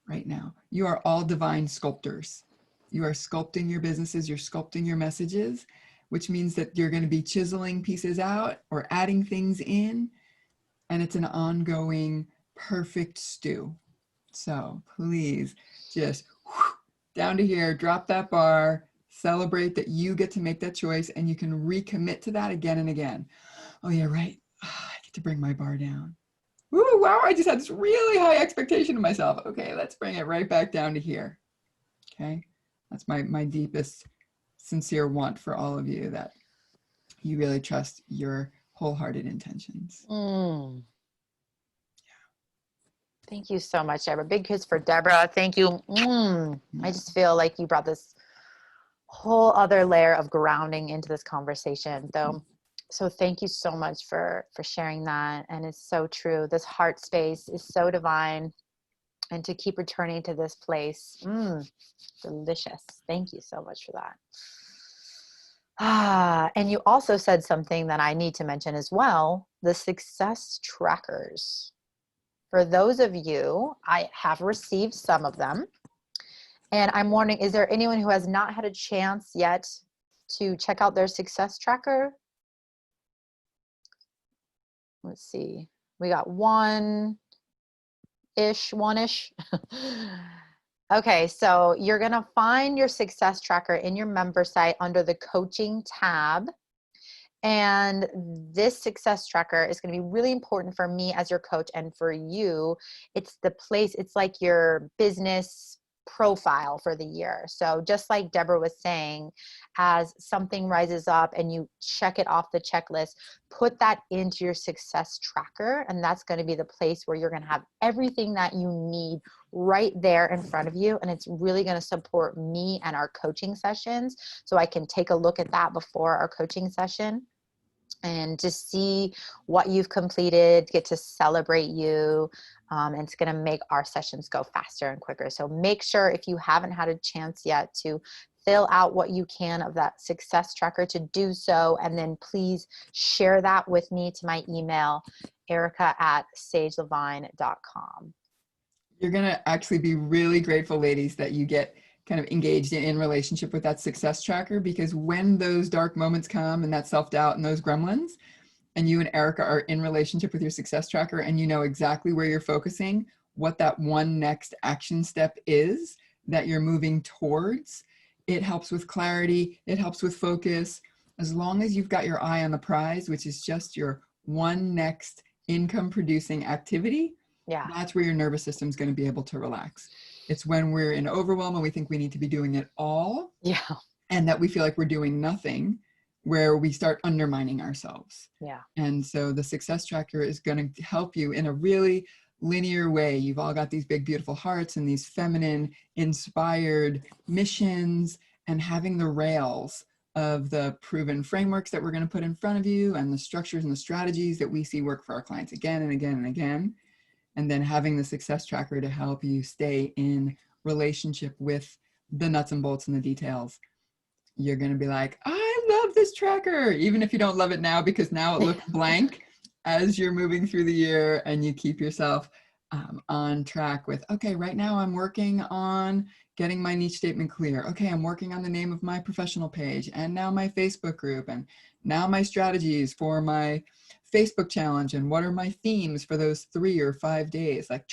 Right now. You are all divine sculptors. You are sculpting your businesses, you're sculpting your messages, which means that you're going to be chiseling pieces out or adding things in, and it's an ongoing perfect stew. So please just down to here, drop that bar, celebrate that you get to make that choice, and you can recommit to that again and again. Oh yeah, right. I get to bring my bar down. Ooh, wow, I just had this really high expectation of myself. Okay, let's bring it right back down to here. Okay, that's my deepest, sincere want for all of you, that you really trust your wholehearted intentions. Thank you so much, Deborah. Big kiss for Deborah. Thank you. I just feel like you brought this whole other layer of grounding into this conversation, though. So thank you so much for sharing that. And it's so true. This heart space is so divine. And to keep returning to this place, delicious. Thank you so much for that. And you also said something that I need to mention as well, the success trackers. For those of you, I have received some of them. And I'm wondering, is there anyone who has not had a chance yet to check out their success tracker? Let's see. We got one-ish. Okay, so you're going to find your success tracker in your member site under the coaching tab. And this success tracker is going to be really important for me as your coach and for you. It's the place, it's like your business profile for the year. So just like Deborah was saying, as something rises up and you check it off the checklist, put that into your success tracker. And that's going to be the place where you're going to have everything that you need right there in front of you. And it's really going to support me and our coaching sessions. So I can take a look at that before our coaching session and to see what you've completed, get to celebrate you. And it's going to make our sessions go faster and quicker. So make sure, if you haven't had a chance yet, to fill out what you can of that success tracker, to do so. And then please share that with me to my email, erica@sagelevine.com. You're going to actually be really grateful, ladies, that you get kind of engaged in relationship with that success tracker, because when those dark moments come and that self-doubt and those gremlins, and you and Erika are in relationship with your success tracker and you know exactly where you're focusing, what that one next action step is that you're moving towards, it helps with clarity, it helps with focus. As long as you've got your eye on the prize, which is just your one next income producing activity, Yeah, that's where your nervous system is going to be able to relax. It's when we're in overwhelm and we think we need to be doing it all, yeah, and that we feel like we're doing nothing, where we start undermining ourselves. yeah. And so the success tracker is going to help you in a really linear way. You've all got these big, beautiful hearts and these feminine, inspired missions, and having the rails of the proven frameworks that we're going to put in front of you, and the structures and the strategies that we see work for our clients again and again and again. And then having the success tracker to help you stay in relationship with the nuts and bolts and the details. You're going to be like, I love this tracker, even if you don't love it now, because now it looks blank. As you're moving through the year and you keep yourself on track with, okay, right now I'm working on getting my niche statement clear. Okay, I'm working on the name of my professional page, and now my Facebook group, and now my strategies for my Facebook challenge, and what are my themes for those 3 or 5 days, like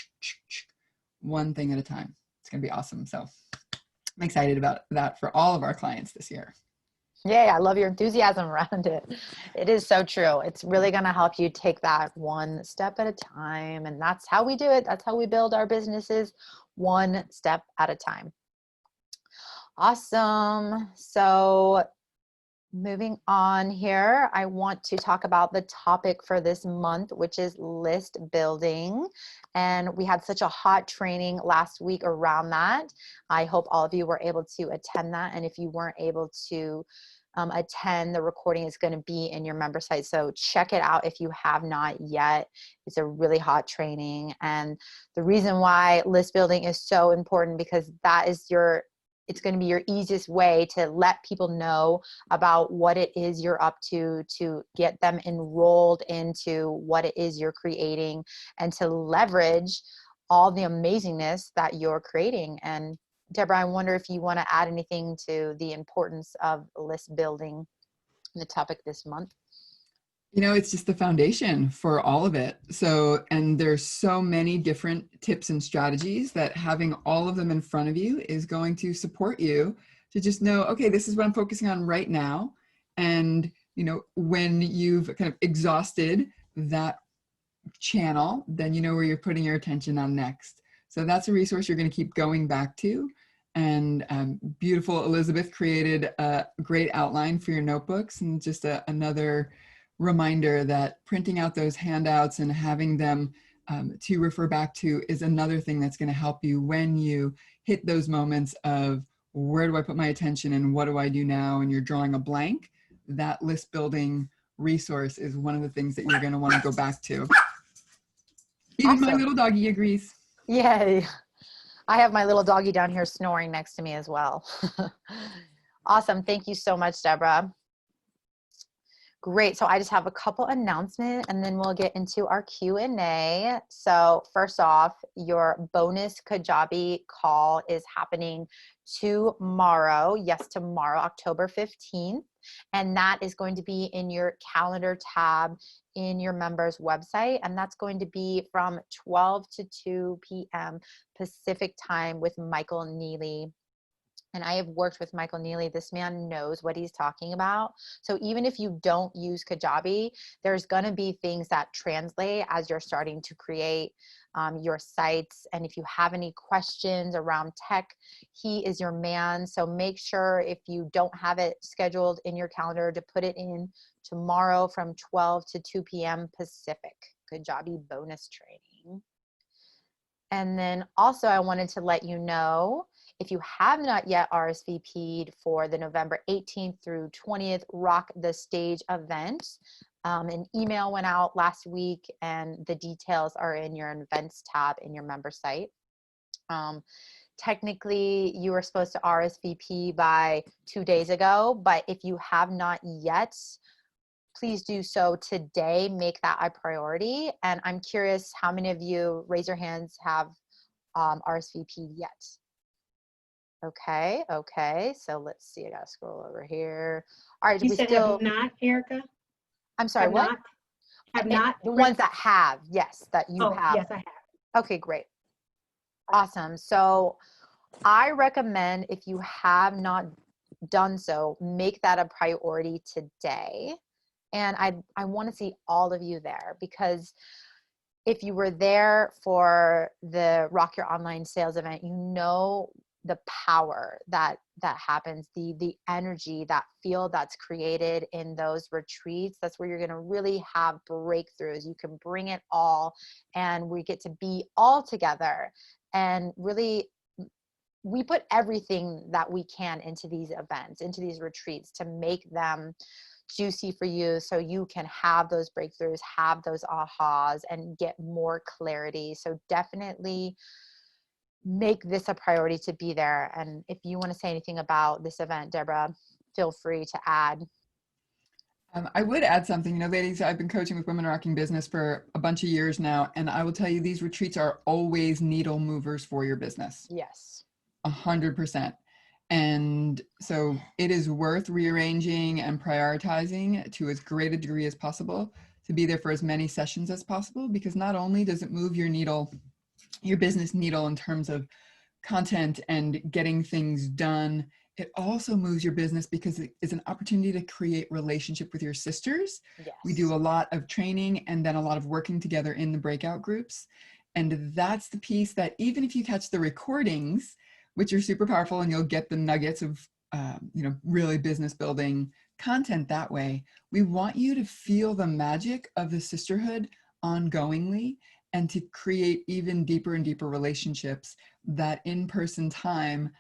one thing at a time. It's going to be awesome. So I'm excited about that for all of our clients this year. Yay, I love your enthusiasm around it. It is so true. It's really going to help you take that one step at a time. And that's how we do it. That's how we build our businesses, one step at a time. Awesome. So moving on here, I want to talk about the topic for this month, which is list building. And we had such a hot training last week around that. I hope all of you were able to attend that. And if you weren't able to attend, the recording is going to be in your member site. So check it out if you have not yet. It's a really hot training. And the reason why list building is so important, because that is it's going to be your easiest way to let people know about what it is you're up to get them enrolled into what it is you're creating, and to leverage all the amazingness that you're creating. And Deborah, I wonder if you want to add anything to the importance of list building, the topic this month. You know, it's just the foundation for all of it. So, and there's so many different tips and strategies that having all of them in front of you is going to support you to just know, okay, this is what I'm focusing on right now. And, you know, when you've kind of exhausted that channel, then you know where you're putting your attention on next. So that's a resource you're going to keep going back to. And beautiful Elizabeth created a great outline for your notebooks, and just another reminder that printing out those handouts and having them to refer back to is another thing that's going to help you when you hit those moments of, where do I put my attention and what do I do now? And you're drawing a blank. That list building resource is one of the things that you're going to want to go back to. Even Awesome. my little doggy agrees. Yay. I have my little doggy down here snoring next to me as well. Awesome. Thank you so much, Deborah. Great. So I just have a couple announcements and then we'll get into our Q&A. So first off, your bonus Kajabi call is happening tomorrow. Yes, tomorrow, October 15th. And that is going to be in your calendar tab in your members' website, and that's going to be from 12 to 2 p.m. Pacific time with Michael Neely. And I have worked with Michael Neely. This man knows what he's talking about. So even if you don't use Kajabi, there's going to be things that translate as you're starting to create your sites. And if you have any questions around tech, he is your man. So make sure, if you don't have it scheduled in your calendar, to put it in tomorrow from 12 to 2 p.m. Pacific. Kajabi bonus training. And then also I wanted to let you know, if you have not yet RSVP'd for the November 18th through 20th Rock the Stage event, an email went out last week and the details are in your events tab in your member site. Technically, you were supposed to RSVP by 2 days ago, but if you have not yet, please do so today. Make that a priority. And I'm curious how many of you, raise your hands, have RSVP'd yet. Okay, so let's see. I gotta scroll over here. All right, You we said still. have not, Erica? I'm sorry, Have what? not? Have not? The ones that have, yes, that you Oh, have. yes, I have. Okay, great. Awesome. So I recommend, if you have not done so, make that a priority today. And I want to see all of you there, because if you were there for the Rock Your Online Sales event, you know the power that happens, the energy, that field that's created in those retreats. That's where you're going to really have breakthroughs. You can bring it all, and we get to be all together. And really, we put everything that we can into these events, into these retreats, to make them juicy for you, so you can have those breakthroughs, have those ahas, and get more clarity. So definitely make this a priority to be there. And if you want to say anything about this event, Deborah, feel free to add. I would add something. You know, ladies, I've been coaching with Women Rocking Business for a bunch of years now, and I will tell you, these retreats are always needle movers for your business. Yes. 100%. And so it is worth rearranging and prioritizing to as great a degree as possible to be there for as many sessions as possible, because not only does it move your needle, your business needle, in terms of content and getting things done, it also moves your business because it is an opportunity to create relationship with your sisters. Yes. We do a lot of training and then a lot of working together in the breakout groups. And that's the piece that, even if you catch the recordings, which are super powerful, and you'll get the nuggets of really business building content that way, we want you to feel the magic of the sisterhood ongoingly, and to create even deeper and deeper relationships. That in-person time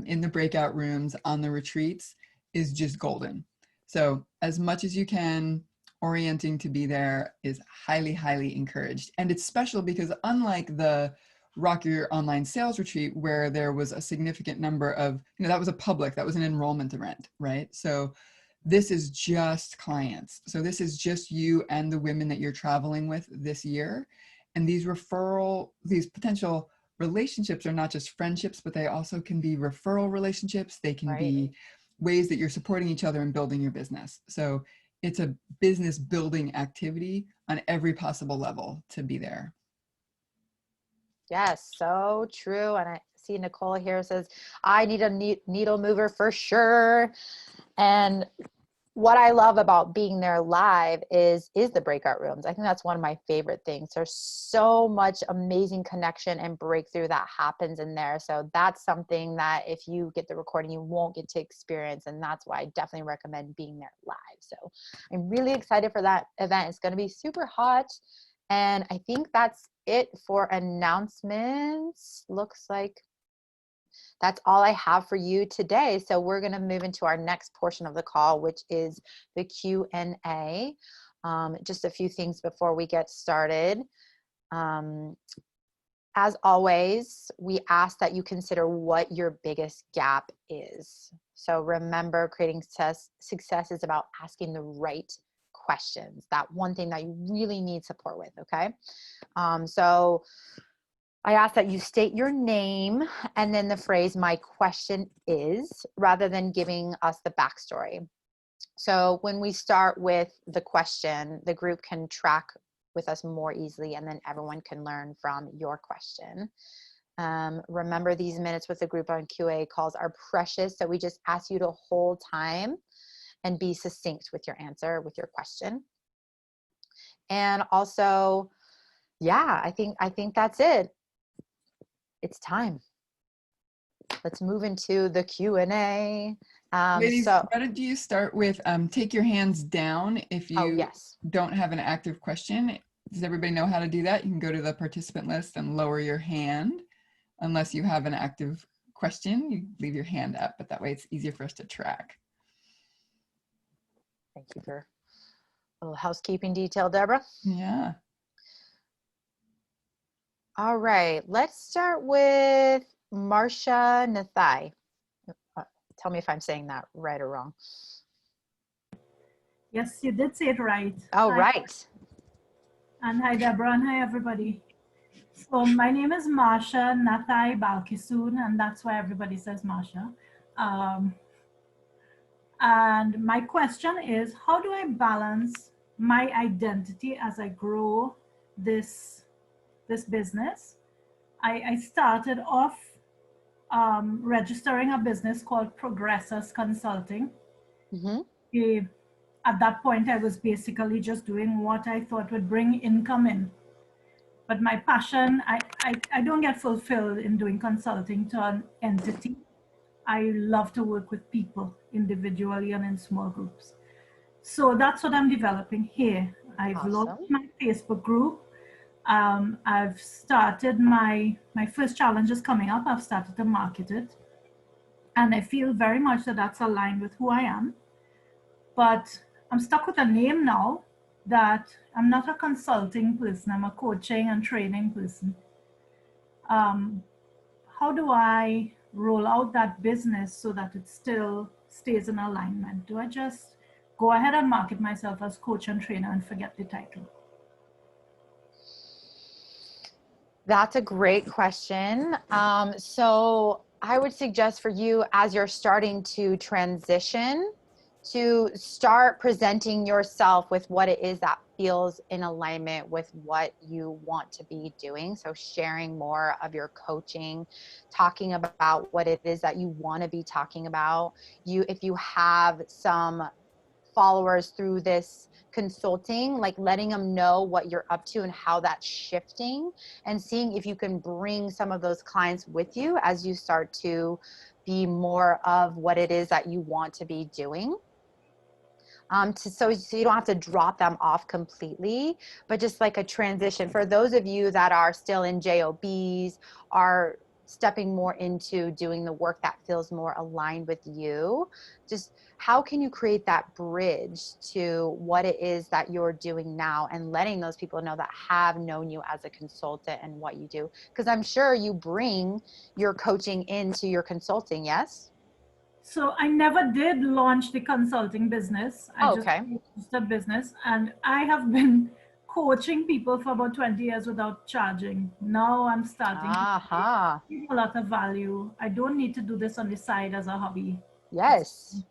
in the breakout rooms, on the retreats, is just golden. So as much as you can, orienting to be there is highly, highly encouraged. And it's special because, unlike the Rock Your Online Sales retreat, where there was a significant number of, that was an enrollment event, right? So this is just clients. So this is just you and the women that you're traveling with this year. And these potential relationships are not just friendships, but they also can be referral relationships. They can be ways that you're supporting each other and building your business. So it's a business building activity on every possible level to be there. Yes, so true. And I see Nicole here says, I need a needle mover for sure. And what I love about being there live is the breakout rooms. I think that's one of my favorite things. There's so much amazing connection and breakthrough that happens in there. So that's something that, if you get the recording, you won't get to experience. And that's why I definitely recommend being there live. So I'm really excited for that event. It's going to be super hot. And I think that's it for announcements. Looks like that's all I have for you today. So we're going to move into our next portion of the call, which is the Q&A. Just a few things before we get started. As always, we ask that you consider what your biggest gap is. So remember, creating success is about asking the right questions. That one thing that you really need support with, okay? So I ask that you state your name and then the phrase, my question is, rather than giving us the backstory. So when we start with the question, the group can track with us more easily, and then everyone can learn from your question. Remember, these minutes with the group on Q&A calls are precious, so we just ask you to hold time and be succinct with your answer, with your question. And also, yeah, I think that's it. It's time. Let's move into the Q&A. Ladies, why don't you start with take your hands down if you don't have an active question. Does everybody know how to do that? You can go to the participant list and lower your hand. Unless you have an active question, you leave your hand up, but that way it's easier for us to track. Thank you for a little housekeeping detail, Deborah. Yeah. All right, let's start with Marcia Nathai. Tell me if I'm saying that right or wrong. Yes, you did say it right. Oh, hi. Right. And hi, Deborah, and hi, everybody. So my name is Marsha Nathai Balkisoon, and that's why everybody says Marsha. And my question is, how do I balance my identity as I grow this business? I started off registering a business called Progressors Consulting. At that point, I was basically just doing what I thought would bring income in. But my passion, I don't get fulfilled in doing consulting to an entity. I love to work with people individually and in small groups. So that's what I'm developing here. I've launched my Facebook group. I've started my first challenge is coming up. I've started to market it. And I feel very much that that's aligned with who I am. But I'm stuck with a name now that I'm not a consulting person. I'm a coaching and training person. How do I roll out that business so that it still stays in alignment? Do I just go ahead and market myself as coach and trainer and forget the title? That's a great question. So I would suggest for you, as you're starting to transition, to start presenting yourself with what it is that feels in alignment with what you want to be doing. So sharing more of your coaching, talking about what it is that you want to be talking about. If you have some followers through this consulting, like letting them know what you're up to and how that's shifting, and seeing if you can bring some of those clients with you as you start to be more of what it is that you want to be doing. So you don't have to drop them off completely, but just like a transition. For those of you that are still in JOBs, are stepping more into doing the work that feels more aligned with you, just how can you create that bridge to what it is that you're doing now, and letting those people know that have known you as a consultant and what you do? Because I'm sure you bring your coaching into your consulting, yes? So I never did launch the consulting business. I just launched the business, and I have been coaching people for about 20 years without charging. Now I'm starting to give a lot of value. I don't need to do this on the side as a hobby. Yes.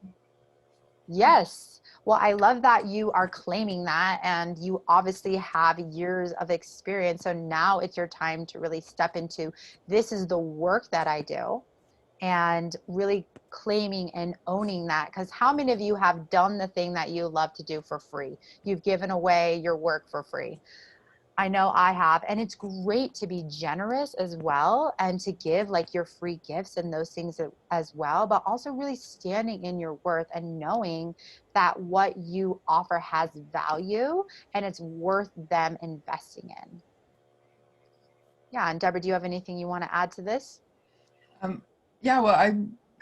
Yes. Well, I love that you are claiming that, and you obviously have years of experience. So now it's your time to really step into, this is the work that I do, and really claiming and owning that. Because how many of you have done the thing that you love to do for free? You've given away your work for free. I know I have, and it's great to be generous as well, and to give like your free gifts and those things as well, but also really standing in your worth and knowing that what you offer has value and it's worth them investing in. Yeah, and Deborah, do you have anything you want to add to this? Yeah, well,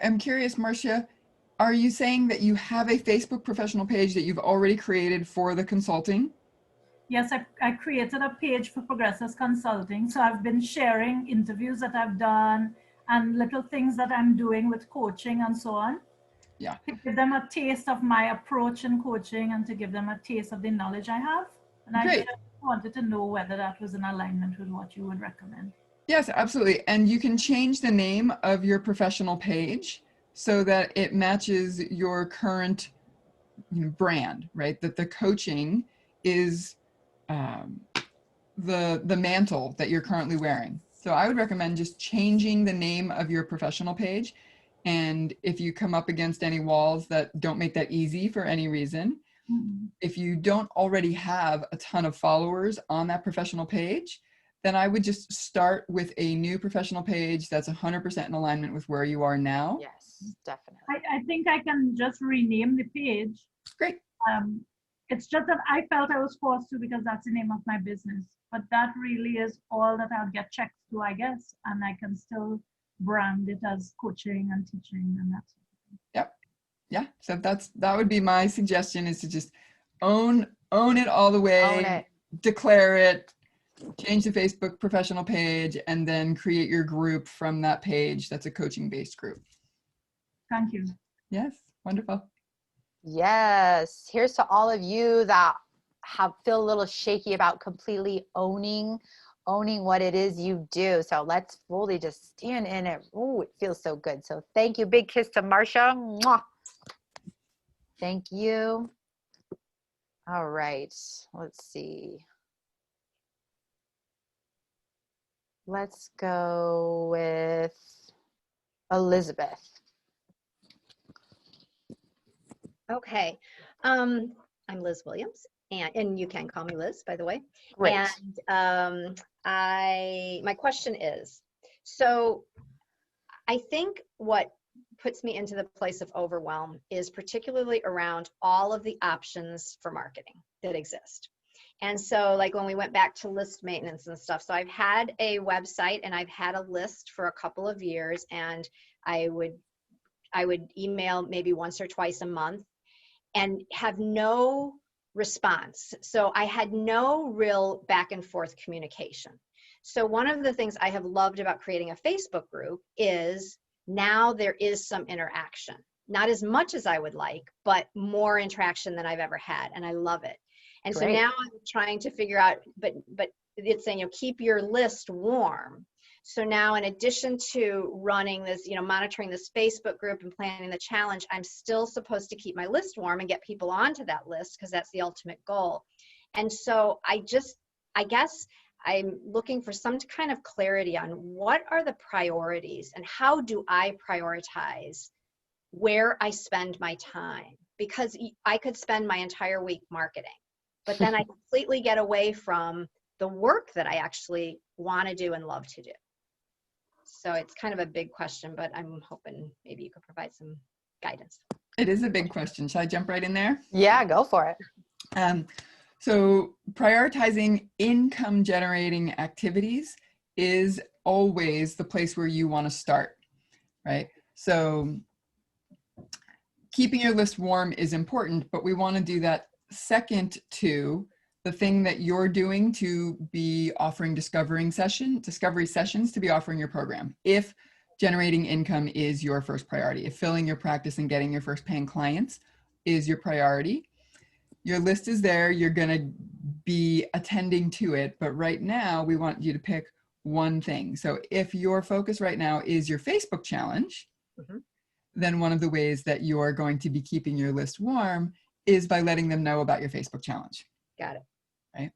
I'm curious, Marcia, are you saying that you have a Facebook professional page that you've already created for the consulting? Yes, I created a page for Progressors Consulting. So I've been sharing interviews that I've done and little things that I'm doing with coaching and so on. Yeah. To give them a taste of my approach in coaching and to give them a taste of the knowledge I have. And I just wanted to know whether that was in alignment with what you would recommend. Yes, absolutely. And you can change the name of your professional page so that it matches your current brand, right? That the coaching is the mantle that you're currently wearing. So I would recommend just changing the name of your professional page. And if you come up against any walls that don't make that easy for any reason, if you don't already have a ton of followers on that professional page, then I would just start with a new professional page that's 100% in alignment with where you are now. Yes, definitely. I think I can just rename the page. Great. It's just that I felt I was forced to because that's the name of my business. But that really is all that I'll get checks to, I guess. And I can still brand it as coaching and teaching and that sort of thing. Yep. Yeah. So that would be my suggestion, is to just own it all the way, Own it. declare it, change the Facebook professional page, and then create your group from that page. That's a coaching based group. Thank you. Yes. Wonderful. Yes. Here's to all of you that feel a little shaky about completely owning what it is you do. So let's fully just stand in it. Oh, it feels so good. So thank you. Big kiss to Marsha. Mwah. Thank you. All right. Let's see. Let's go with Elizabeth. Okay. I'm Liz Williams, and you can call me Liz, by the way. Great. And my question is, so I think what puts me into the place of overwhelm is particularly around all of the options for marketing that exist. And so like when we went back to list maintenance and stuff, so I've had a website and I've had a list for a couple of years, and I would email maybe once or twice a month and have no response. So I had no real back and forth communication. So one of the things I have loved about creating a Facebook group is now there is some interaction. Not as much as I would like, but more interaction than I've ever had, and I love it. And Great. so now I'm trying to figure out, but it's saying, keep your list warm. So now in addition to running this, monitoring this Facebook group and planning the challenge, I'm still supposed to keep my list warm and get people onto that list because that's the ultimate goal. And so I guess I'm looking for some kind of clarity on what are the priorities and how do I prioritize where I spend my time, because I could spend my entire week marketing, but then I completely get away from the work that I actually want to do and love to do. So it's kind of a big question, but I'm hoping maybe you could provide some guidance. It is a big question. Shall I jump right in there? Yeah, go for it. So prioritizing income generating activities is always the place where you want to start, right? So keeping your list warm is important, but we want to do that second to the thing that you're doing to be offering discovery sessions to be offering your program. If generating income is your first priority, if filling your practice and getting your first paying clients is your priority, your list is there, you're going to be attending to it. But right now we want you to pick one thing. So if your focus right now is your Facebook challenge, then one of the ways that you're going to be keeping your list warm is by letting them know about your Facebook challenge. Got it. Right?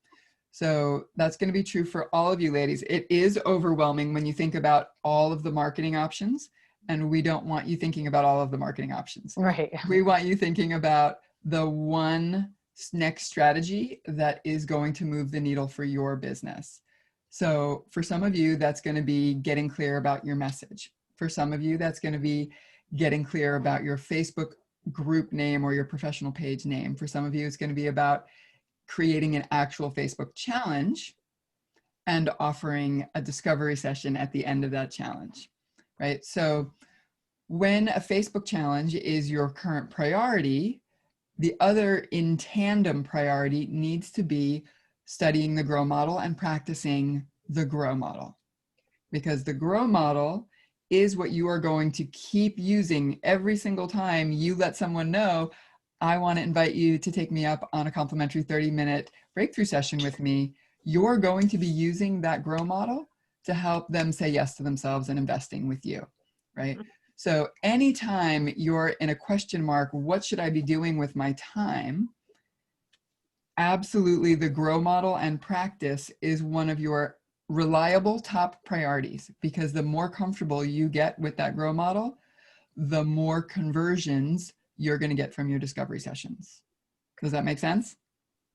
So that's going to be true for all of you ladies. It is overwhelming when you think about all of the marketing options, and we don't want you thinking about all of the marketing options. Right. We want you thinking about the one next strategy that is going to move the needle for your business. So for some of you, that's going to be getting clear about your message. For some of you, that's going to be getting clear about your Facebook group name or your professional page name. For some of you, it's going to be about creating an actual Facebook challenge and offering a discovery session at the end of that challenge, right? So when a Facebook challenge is your current priority, the other in tandem priority needs to be studying the GROW model and practicing the GROW model, because the GROW model is what you are going to keep using every single time you let someone know, I want to invite you to take me up on a complimentary 30-minute breakthrough session with me. You're going to be using that GROW model to help them say yes to themselves and investing with you, right? So anytime you're in a question mark, what should I be doing with my time? Absolutely, the grow model and practice is one of your reliable top priorities, because the more comfortable you get with that grow model, the more conversions you're going to get from your discovery sessions. Does that make sense?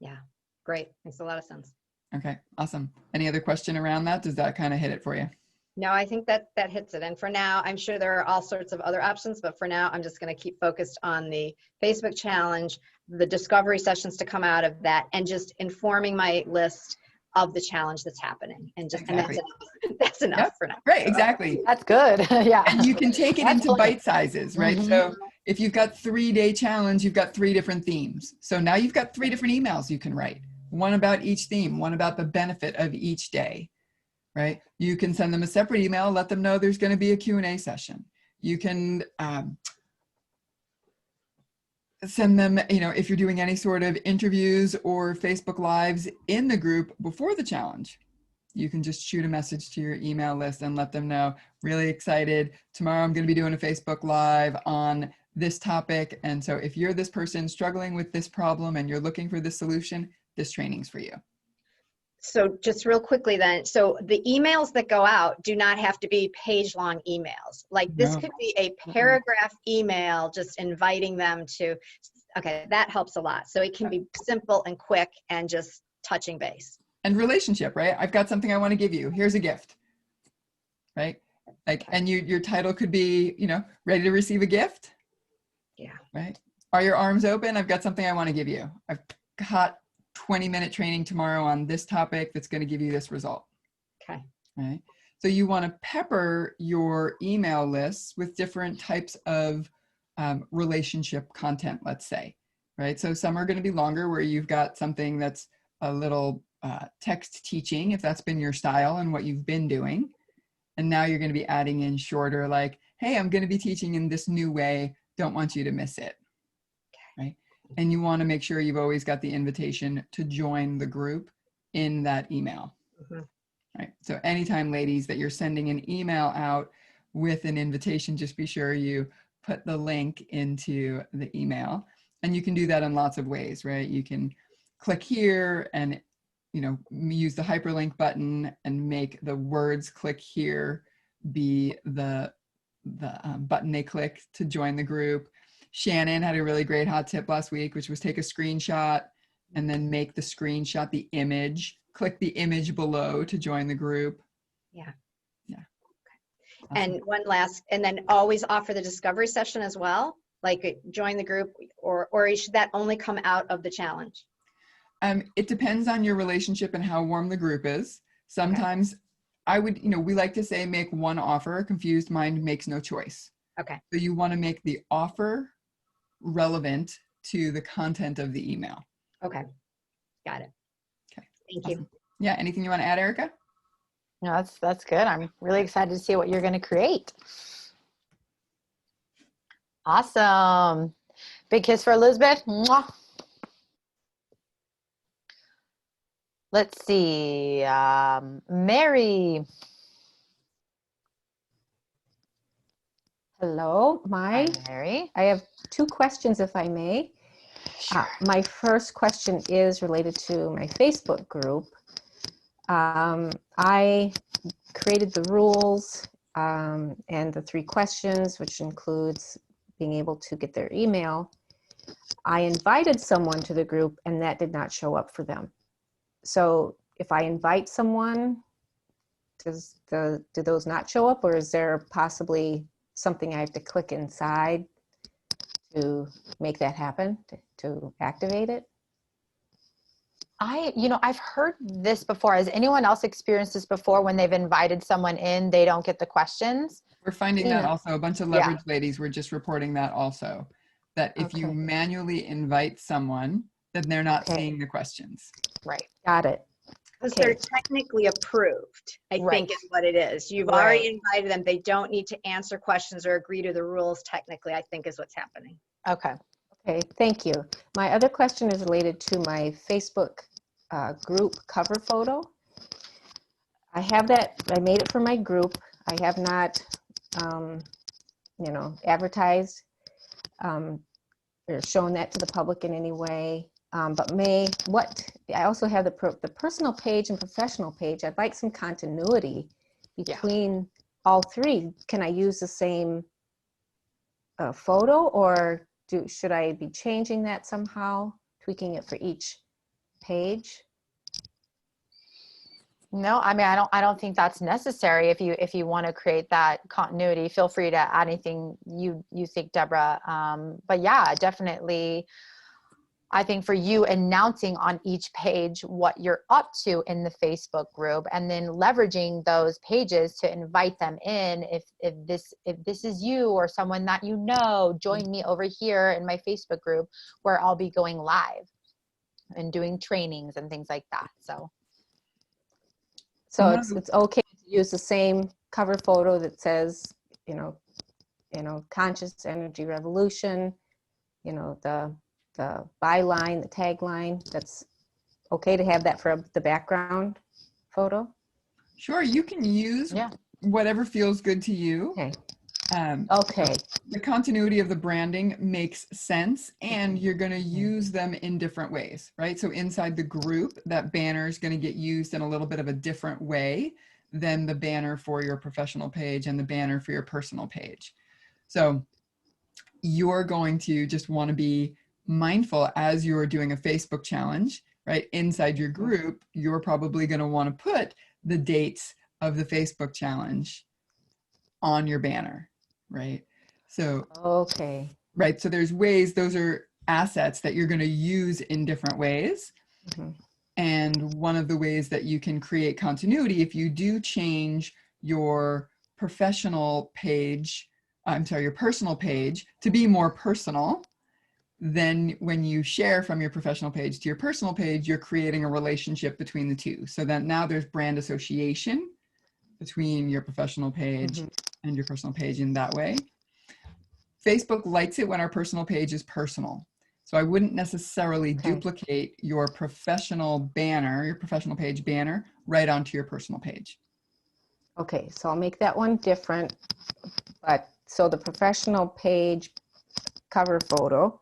Yeah, great. Makes a lot of sense. Okay, awesome. Any other question around that? Does that kind of hit it for you? No, I think that hits it. And for now, I'm sure there are all sorts of other options, but for now, I'm just going to keep focused on the Facebook challenge, the discovery sessions to come out of that, and just informing my list of the challenge that's happening. And just, Exactly. and that's enough. That's enough Yep. for now. Right, exactly. That's good. Yeah. And you can take it That's into plenty. bite sizes, right? Mhm. So if you've got 3-day challenge, you've got 3 different themes. So now you've got 3 different emails you can write. One about each theme, one about the benefit of each day, right? You can send them a separate email, let them know there's going to be a Q&A session. You can send them, you know, if you're doing any sort of interviews or Facebook Lives in the group before the challenge, you can just shoot a message to your email list and let them know, really excited. Tomorrow I'm going to be doing a Facebook Live on this topic. And so if you're this person struggling with this problem and you're looking for this solution, this training's for you. So just real quickly then, so the emails that go out do not have to be page-long emails. Like this No. could be a paragraph email just inviting them to, okay, that helps a lot. So it can be simple and quick and just touching base. And relationship, right? I've got something I want to give you. Here's a gift, right? Like, and your title could be, you know, ready to receive a gift. Yeah. Right? Are your arms open? I've got something I want to give you. I've got 20-minute training tomorrow on this topic that's going to give you this result. Okay. Right? So you want to pepper your email lists with different types of relationship content, let's say, right? So some are going to be longer, where you've got something that's a little text teaching, if that's been your style and what you've been doing. And now you're going to be adding in shorter, like, hey, I'm going to be teaching in this new way. Don't want you to miss it. Right? And you want to make sure you've always got the invitation to join the group in that email. Mm-hmm. Right? So anytime, ladies, that you're sending an email out with an invitation, just be sure you put the link into the email. And you can do that in lots of ways, right? You can click here and, you know, use the hyperlink button and make the words click here be the button they click to join the group. Shannon had a really great hot tip last week, which was take a screenshot and then make the screenshot the image. Click the image below to join the group. Yeah. Yeah. Okay. And one last, and then always offer the discovery session as well, like join the group, or should that only come out of the challenge? It depends on your relationship and how warm the group is. Sometimes I would, you know, we like to say make one offer. A confused mind makes no choice. Okay. So you want to make the offer relevant to the content of the email. Okay. Got it. Okay. Thank Awesome. you. Yeah. Anything you want to add, Erika? No, that's good. I'm really excited to see what you're going to create. Awesome. Big kiss for Elizabeth. Mwah. Let's see. Mary. Hello, Hi, Mary. I have 2 questions, if I may. Sure. My first question is related to my Facebook group. I created the rules and the 3 questions, which includes being able to get their email. I invited someone to the group and that did not show up for them. So if I invite someone, do those not show up, or is there possibly something I have to click inside to make that happen, to activate it? I've heard this before. Has anyone else experienced this before? When they've invited someone in, they don't get the questions? We're finding that also. A bunch of Yeah. leverage ladies were just reporting that also, that if you manually invite someone, then they're not seeing the questions. Right. Got it. Because they're technically approved, I think is what it is. You've already invited them. They don't need to answer questions or agree to the rules technically, I think is what's happening. Okay. Okay, thank you. My other question is related to my Facebook group cover photo. I have that, I made it for my group. I have not advertised or shown that to the public in any way. But I also have the personal page and professional page. I'd like some continuity between all three. Can I use the same photo, or should I be changing that somehow, tweaking it for each page? No, I mean, I don't think that's necessary. If you want to create that continuity, feel free to add anything you think, Deborah. But yeah, definitely. I think for you, announcing on each page what you're up to in the Facebook group, and then leveraging those pages to invite them in. If this is you or someone that you know, join me over here in my Facebook group where I'll be going live and doing trainings and things like that. So it's okay to use the same cover photo that says, conscious energy revolution, the byline, the tagline. That's okay to have that for the background photo? Sure, you can use whatever feels good to you. Okay. Okay. The continuity of the branding makes sense, and you're going to use them in different ways, right? So inside the group, that banner is going to get used in a little bit of a different way than the banner for your professional page and the banner for your personal page. So you're going to just want to be mindful as you're doing a Facebook challenge, right? Inside your group, you're probably going to want to put the dates of the Facebook challenge on your banner, right? So, okay. Right. So there's ways, those are assets that you're going to use in different ways. Mm-hmm. And one of the ways that you can create continuity, if you do change your professional page, your personal page to be more personal, then when you share from your professional page to your personal page, you're creating a relationship between the two. So that now there's brand association between your professional page and your personal page in that way. Facebook likes it when our personal page is personal. So I wouldn't necessarily duplicate your professional banner, your professional page banner, right onto your personal page. Okay, so I'll make that one different. But so the professional page cover photo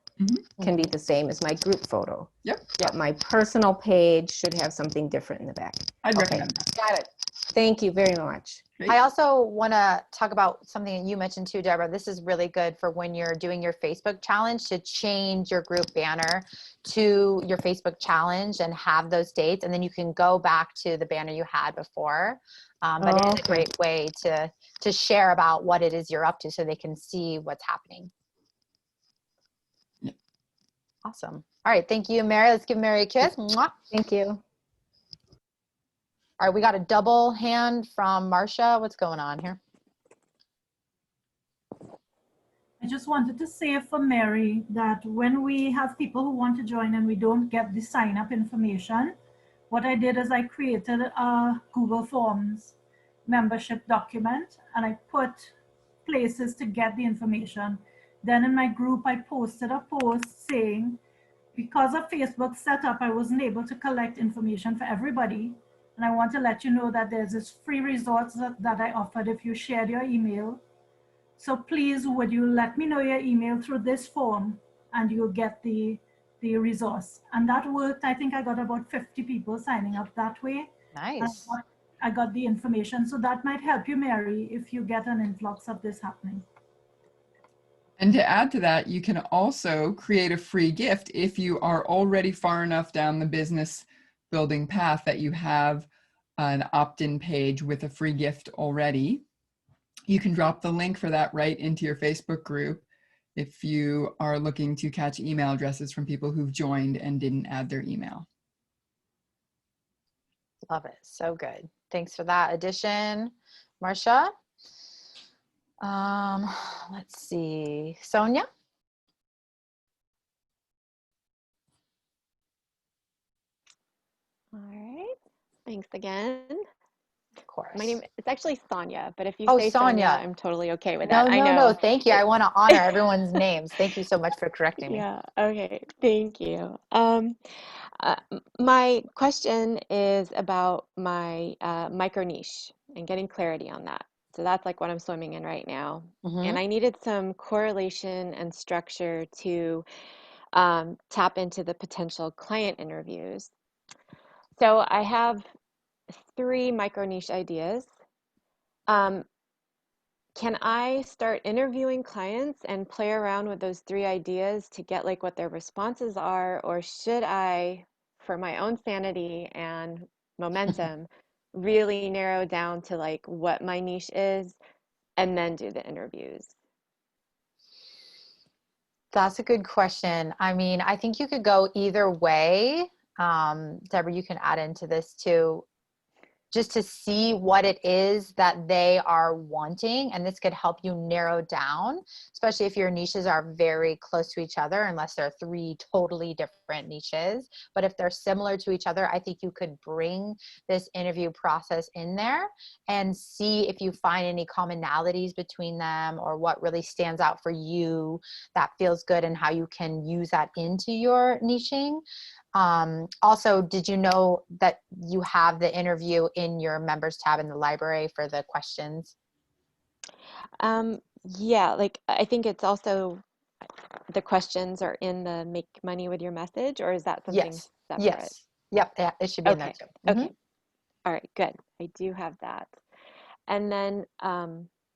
can be the same as my group photo. Yep. But my personal page should have something different in the back. I'd recommend that. Got it. Thank you very much. Great. I also want to talk about something that you mentioned too, Deborah. This is really good for when you're doing your Facebook challenge, to change your group banner to your Facebook challenge and have those dates. And then you can go back to the banner you had before. But it is a great way to share about what it is you're up to so they can see what's happening. Yeah. Awesome. All right. Thank you, Mary. Let's give Mary a kiss. Mwah. Thank you. All right, we got a double hand from Marcia. What's going on here? I just wanted to say for Mary that when we have people who want to join and we don't get the sign up information, what I did is I created a Google Forms membership document and I put places to get the information. Then in my group, I posted a post saying, because of Facebook's setup, I wasn't able to collect information for everybody. And I want to let you know that there's this free resource that I offered if you shared your email. So please, would you let me know your email through this form and you'll get the resource. And that worked. I think I got about 50 people signing up that way. Nice. I got the information. So that might help you, Mary, if you get an influx of this happening. And to add to that, you can also create a free gift if you are already far enough down the business building path that you have an opt-in page with a free gift already. You can drop the link for that right into your Facebook group if you are looking to catch email addresses from people who've joined and didn't add their email. Love it. So good. Thanks for that addition, Marcia. Let's see. Sonia? All right. Thanks again. Of course. My name is actually Sonia, but if you say Sonia, I'm totally okay with that. No, thank you. I want to honor everyone's names. Thank you so much for correcting me. Yeah, okay. Thank you. My question is about my micro niche and getting clarity on that. So that's like what I'm swimming in right now. Mm-hmm. And I needed some correlation and structure to tap into the potential client interviews. So I have 3 micro niche ideas. Can I start interviewing clients and play around with those 3 ideas to get like what their responses are? Or should I, for my own sanity and momentum, really narrow down to like what my niche is and then do the interviews? That's a good question. I mean, I think you could go either way. Deborah, you can add into this too, just to see what it is that they are wanting. And this could help you narrow down, especially if your niches are very close to each other, unless they're 3 totally different niches. But if they're similar to each other, I think you could bring this interview process in there and see if you find any commonalities between them or what really stands out for you that feels good and how you can use that into your niching. Also, did you know that you have the interview in your members tab in the library for the questions? Yeah, like I think it's also the questions are in the make money with your message, or is that something Yes. separate? Yes. Yep. Yeah, it should be in there Okay. too. Mhm. Okay. All right, good. I do have that. And then,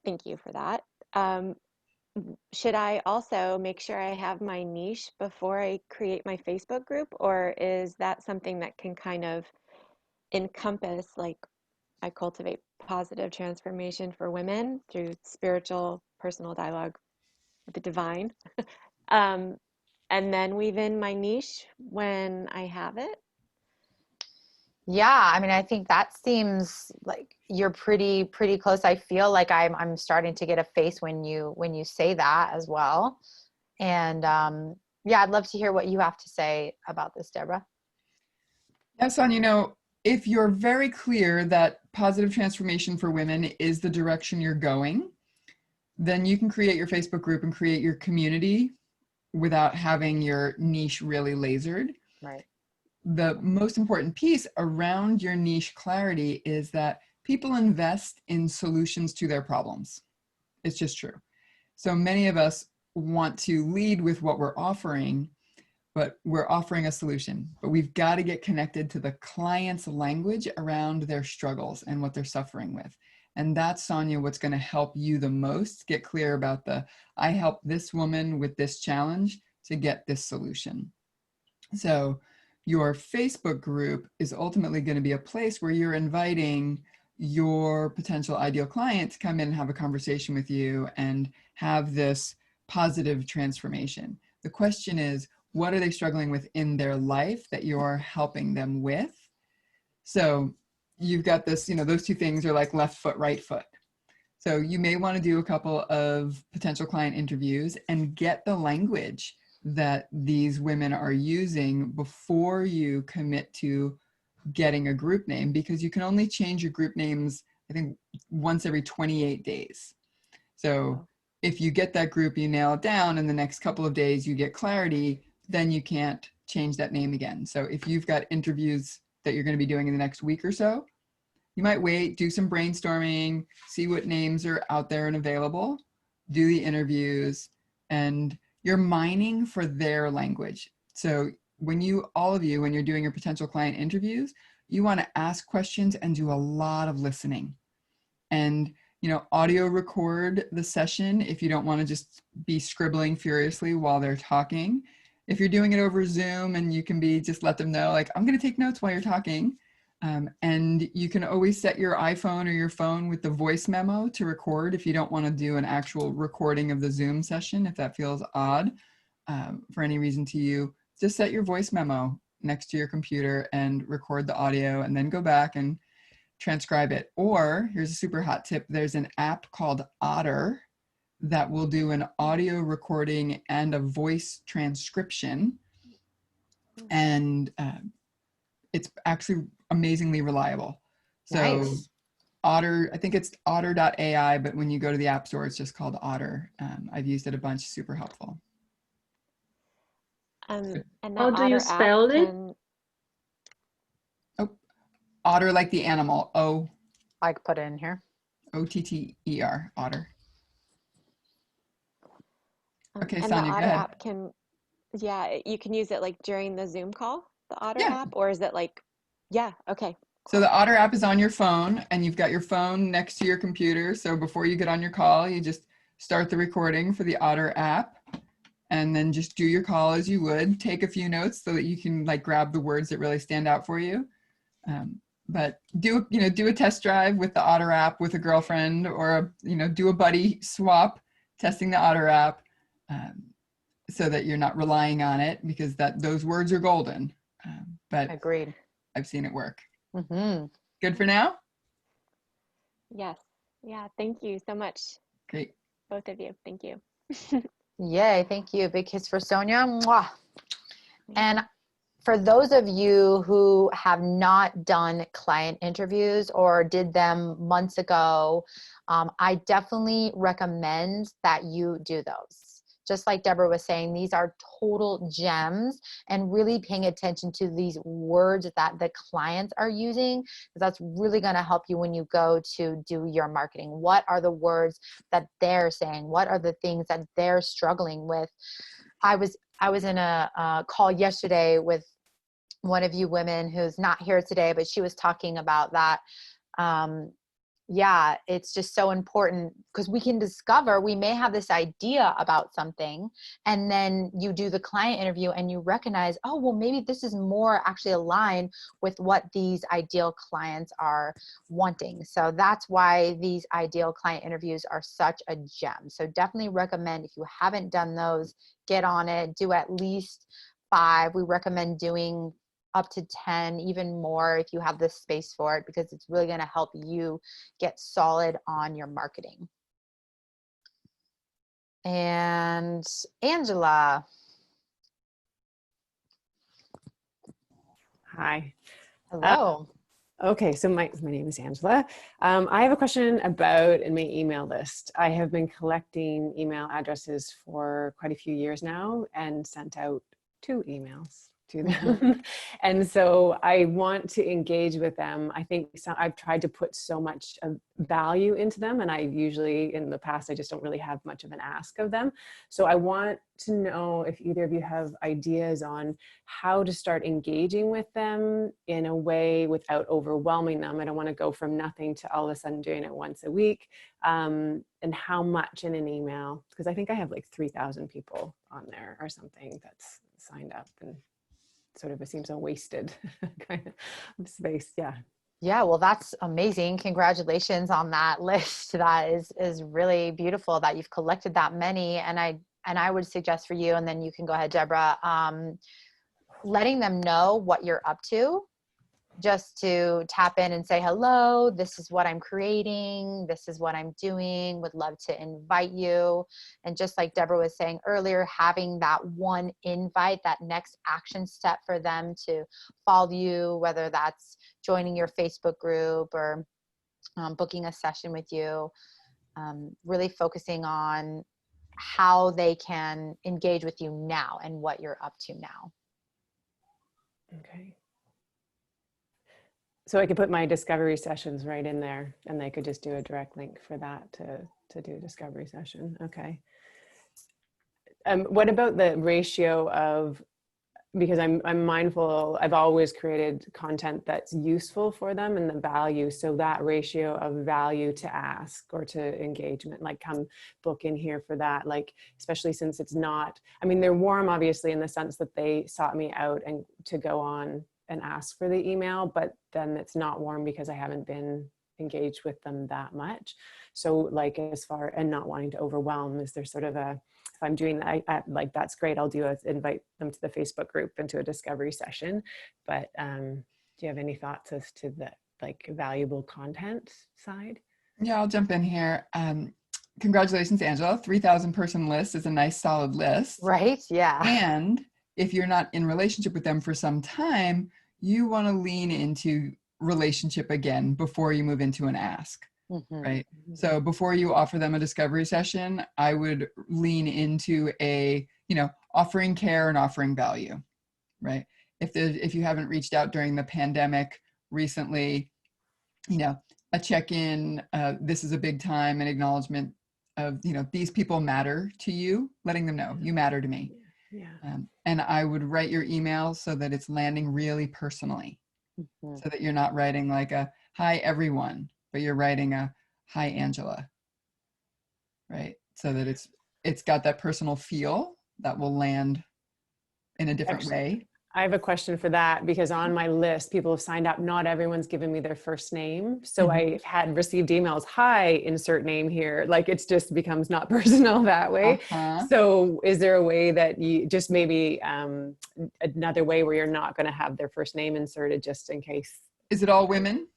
thank you for that. Should I also make sure I have my niche before I create my Facebook group, or is that something that can kind of encompass, like, I cultivate positive transformation for women through spiritual personal dialogue with the divine, um, and then weave in my niche when I have it? Yeah, I mean, I think that seems like you're pretty close. I feel like I'm starting to get a face when you say that as well. And yeah, I'd love to hear what you have to say about this, Deborah. Yes, Son, if you're very clear that positive transformation for women is the direction you're going, then you can create your Facebook group and create your community without having your niche really lasered. Right. The most important piece around your niche clarity is that people invest in solutions to their problems. It's just true. So many of us want to lead with what we're offering, but we're offering a solution. But we've got to get connected to the client's language around their struggles and what they're suffering with. And that's, Sonia, what's going to help you the most get clear about I help this woman with this challenge to get this solution. So your Facebook group is ultimately going to be a place where you're inviting your potential ideal client to come in and have a conversation with you and have this positive transformation. The question is, what are they struggling with in their life that you're helping them with? So you've got this, those 2 things are like left foot, right foot. So you may want to do a couple of potential client interviews and get the language that these women are using before you commit to getting a group name, because you can only change your group names, I think, once every 28 days. So if you get that group, you nail it down, in the next couple of days you get clarity, then you can't change that name again. So if you've got interviews that you're going to be doing in the next week or so, you might wait, do some brainstorming, see what names are out there and available, do the interviews, and you're mining for their language. So when you're doing your potential client interviews, you want to ask questions and do a lot of listening. And, audio record the session if you don't want to just be scribbling furiously while they're talking. If you're doing it over Zoom, and you can just let them know, like, I'm going to take notes while you're talking. And you can always set your iPhone or your phone with the voice memo to record if you don't want to do an actual recording of the Zoom session, if that feels odd for any reason to you. Just set your voice memo next to your computer and record the audio, and then go back and transcribe it. Or here's a super hot tip. There's an app called Otter that will do an audio recording and a voice transcription. And it's actually amazingly reliable. So Nice. Otter, I think it's otter.ai, but when you go to the App Store, it's just called Otter. I've used it a bunch, super helpful. And that How do you Otter spell app it? can, Otter like the animal, O. I could put it in here. O-T-T-E-R, Otter. Okay, And Sonia, the go Otter ahead. app can, yeah, you can use it like during the Zoom call, the Otter Yeah. app, or is it like, yeah, okay. So the Otter app is on your phone, and you've got your phone next to your computer. So before you get on your call, you just start the recording for the Otter app, and then just do your call as you would. Take a few notes so that you can like grab the words that really stand out for you. But do a test drive with the Otter app with a girlfriend, or do a buddy swap testing the Otter app, so that you're not relying on it, because those words are golden. But Agreed. I've seen it work. Mm-hmm. Good for now? Yes. Yeah. Thank you so much, Great. both of you. Thank you. Yay, thank you. Big kiss for Sonia. Mwah. And for those of you who have not done client interviews or did them months ago, I definitely recommend that you do those. Just like Deborah was saying, these are total gems, and really paying attention to these words that the clients are using, because that's really going to help you when you go to do your marketing. What are the words that they're saying? What are the things that they're struggling with? I was in a call yesterday with one of you women who's not here today, but she was talking about that. Yeah, it's just so important, because we can discover, we may have this idea about something, and then you do the client interview and you recognize, oh, well, maybe this is more actually aligned with what these ideal clients are wanting. So that's why these ideal client interviews are such a gem. So definitely recommend, if you haven't done those, get on it, do at least 5. We recommend doing up to 10, even more if you have the space for it, because it's really going to help you get solid on your marketing. And Angela. Hi. Hello. Okay, so my name is Angela. I have a question about my email list. I have been collecting email addresses for quite a few years now and sent out 2 emails to them. And so I want to engage with them. I think I've tried to put so much value into them, and I usually, in the past, I just don't really have much of an ask of them. So I want to know if either of you have ideas on how to start engaging with them in a way without overwhelming them. I don't want to go from nothing to all of a sudden doing it once a week. And how much in an email, because I think I have like 3,000 people on there or something that's signed up, and sort of it seems a wasted kind of space. Yeah. Yeah, well, that's amazing. Congratulations on that list. That is really beautiful that you've collected that many. And I would suggest for you, and then you can go ahead, Deborah, letting them know what you're up to, just to tap in and say, hello, this is what I'm creating, this is what I'm doing, would love to invite you. And just like Deborah was saying earlier, having that one invite, that next action step for them to follow you, whether that's joining your Facebook group or booking a session with you, really focusing on how they can engage with you now and what you're up to now. Okay. So I could put my discovery sessions right in there, and they could just do a direct link for that to do a discovery session. Okay. What about the ratio of, because I'm mindful, I've always created content that's useful for them and the value. So that ratio of value to ask or to engagement, like come book in here for that, like, especially since it's not, I mean, they're warm obviously in the sense that they sought me out and to go on and ask for the email, but then it's not warm because I haven't been engaged with them that much. So like, as far, and not wanting to overwhelm, is there sort of a, if I'm doing that, like, that's great, I'll do invite them to the Facebook group and to a discovery session. But do you have any thoughts as to the like valuable content side? Yeah, I'll jump in here. Congratulations, Angela. 3,000 person list is a nice solid list. Right, yeah. And if you're not in relationship with them for some time, you want to lean into relationship again before you move into an ask. Right? So before you offer them a discovery session, I would lean into a, offering care and offering value, right? If you haven't reached out during the pandemic recently, a check-in, this is a big time, an acknowledgement of, you know, these people matter to you, letting them know you matter to me. Yeah. And I would write your email so that it's landing really personally, so that you're not writing like a hi everyone, but you're writing a hi Angela, right? So that it's got that personal feel that will land in a different way. I have a question for that, because on my list, people have signed up. Not everyone's given me their first name. So I had received emails, hi, insert name here. Like it's just becomes not personal that way. So is there a way that you just maybe another way where you're not going to have their first name inserted just in case? Is it all women?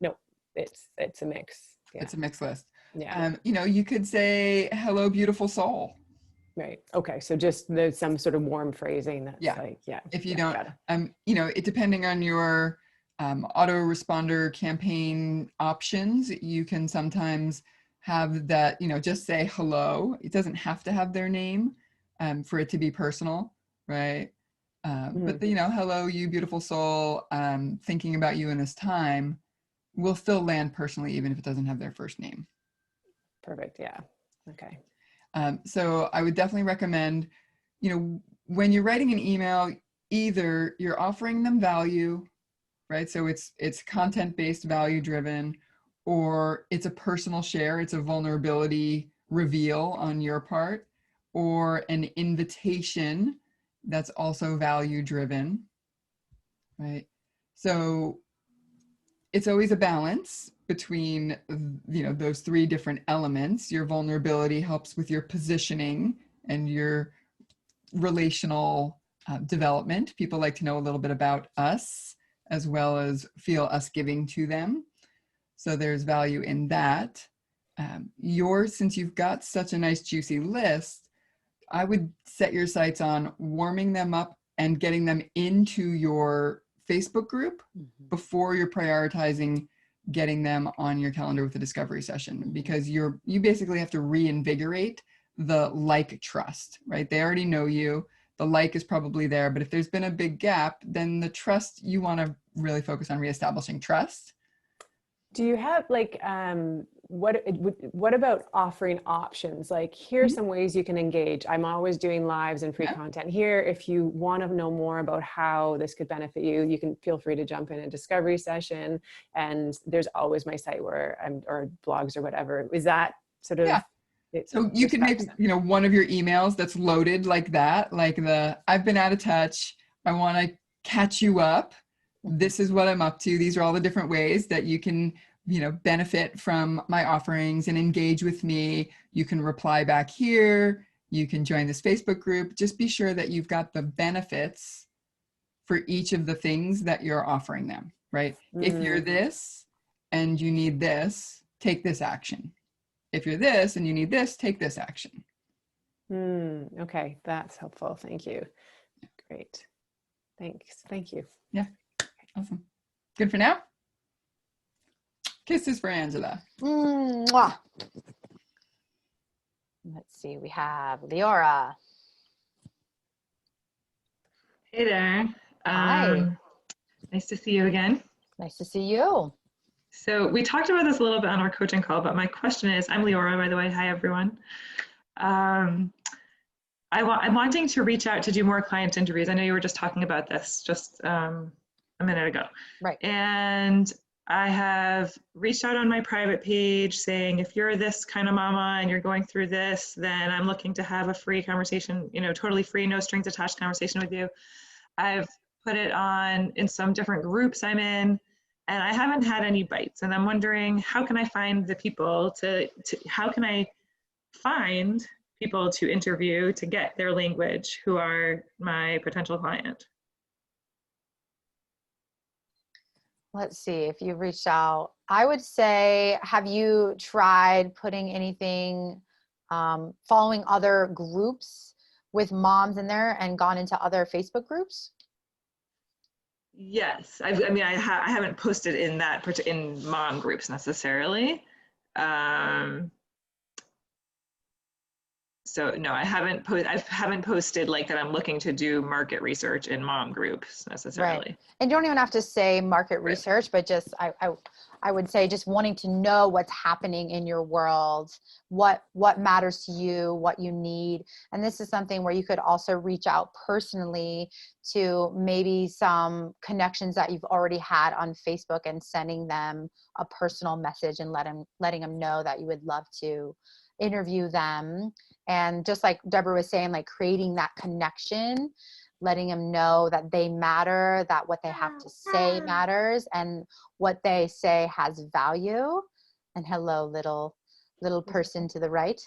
No, it's a mix. Yeah. It's a mixed list. Yeah. You know, you could say, hello, beautiful soul. Right. Okay. So just there's some sort of warm phrasing that's like, yeah. If you don't, you know, it depending on your autoresponder campaign options, you can sometimes have that, you know, just say hello. It doesn't have to have their name for it to be personal, right? But the, you know, hello, you beautiful soul, thinking about you in this time will still land personally, even if it doesn't have their first name. Perfect. Yeah. Okay. So I would definitely recommend, you know, when you're writing an email, either you're offering them value, right? So it's content-based, value-driven, or it's a personal share, it's a vulnerability reveal on your part, or an invitation that's also value-driven, right? So it's always a balance between, you know, those three different elements. Your vulnerability helps with your positioning and your relational development. People like to know a little bit about us as well as feel us giving to them. So there's value in that. Since you've got such a nice juicy list, I would set your sights on warming them up and getting them into your Facebook group before you're prioritizing getting them on your calendar with a discovery session, because you basically have to reinvigorate the like trust, right? They already know you. The like is probably there, but if there's been a big gap, then the trust, you want to really focus on reestablishing trust. Do you have like, what about offering options? Like, here's some ways you can engage. I'm always doing lives and free content here. If you want to know more about how this could benefit you, you can feel free to jump in a discovery session. And there's always my site where or blogs or whatever. Is that sort of, so you can make, you know, one of your emails that's loaded like that, like I've been out of touch. I want to catch you up. This is what I'm up to. These are all the different ways that you can, you know, benefit from my offerings and engage with me. You can reply back here. You can join this Facebook group. Just be sure that you've got the benefits for each of the things that you're offering them, right? If you're this and you need this, take this action. If you're this and you need this, take this action. Okay, that's helpful. Thank you. Great. Thanks. Thank you. Yeah. Awesome. Good for now? Kisses for Angela. Mwah. Let's see, we have Leora. Hey there. Hi. Nice to see you again. Nice to see you. So we talked about this a little bit on our coaching call, but my question is, I'm Leora, by the way. Hi, everyone. I'm wanting to reach out to do more client interviews. I know you were just talking about this just a minute ago. Right. And I have reached out on my private page saying, if you're this kind of mama and you're going through this, then I'm looking to have a free conversation, you know, totally free, no strings attached conversation with you. I've put it on in some different groups I'm in, and I haven't had any bites. And I'm wondering, how can I find the people how can I find people to interview to get their language who are my potential client? Let's see if you've reached out. I would say, have you tried putting anything, following other groups with moms in there and gone into other Facebook groups? Yes, I mean, I haven't posted in in mom groups necessarily. So no, I haven't posted like that I'm looking to do market research in mom groups necessarily. Right. And you don't even have to say market research, but just I would say just wanting to know what's happening in your world, what matters to you, what you need. And this is something where you could also reach out personally to maybe some connections that you've already had on Facebook and sending them a personal message and letting them know that you would love to interview them. And just like Deborah was saying, like creating that connection, letting them know that they matter, that what they have to say matters, and what they say has value. And hello, little person to the right.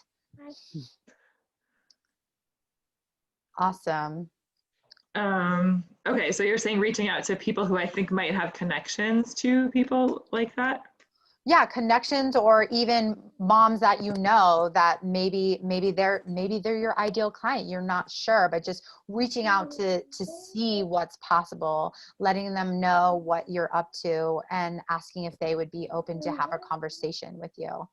Awesome. Okay, so you're saying reaching out to people who I think might have connections to people like that? Yeah, connections, or even moms that you know that maybe they're your ideal client. You're not sure, but just reaching out to see what's possible, letting them know what you're up to, and asking if they would be open to have a conversation with you.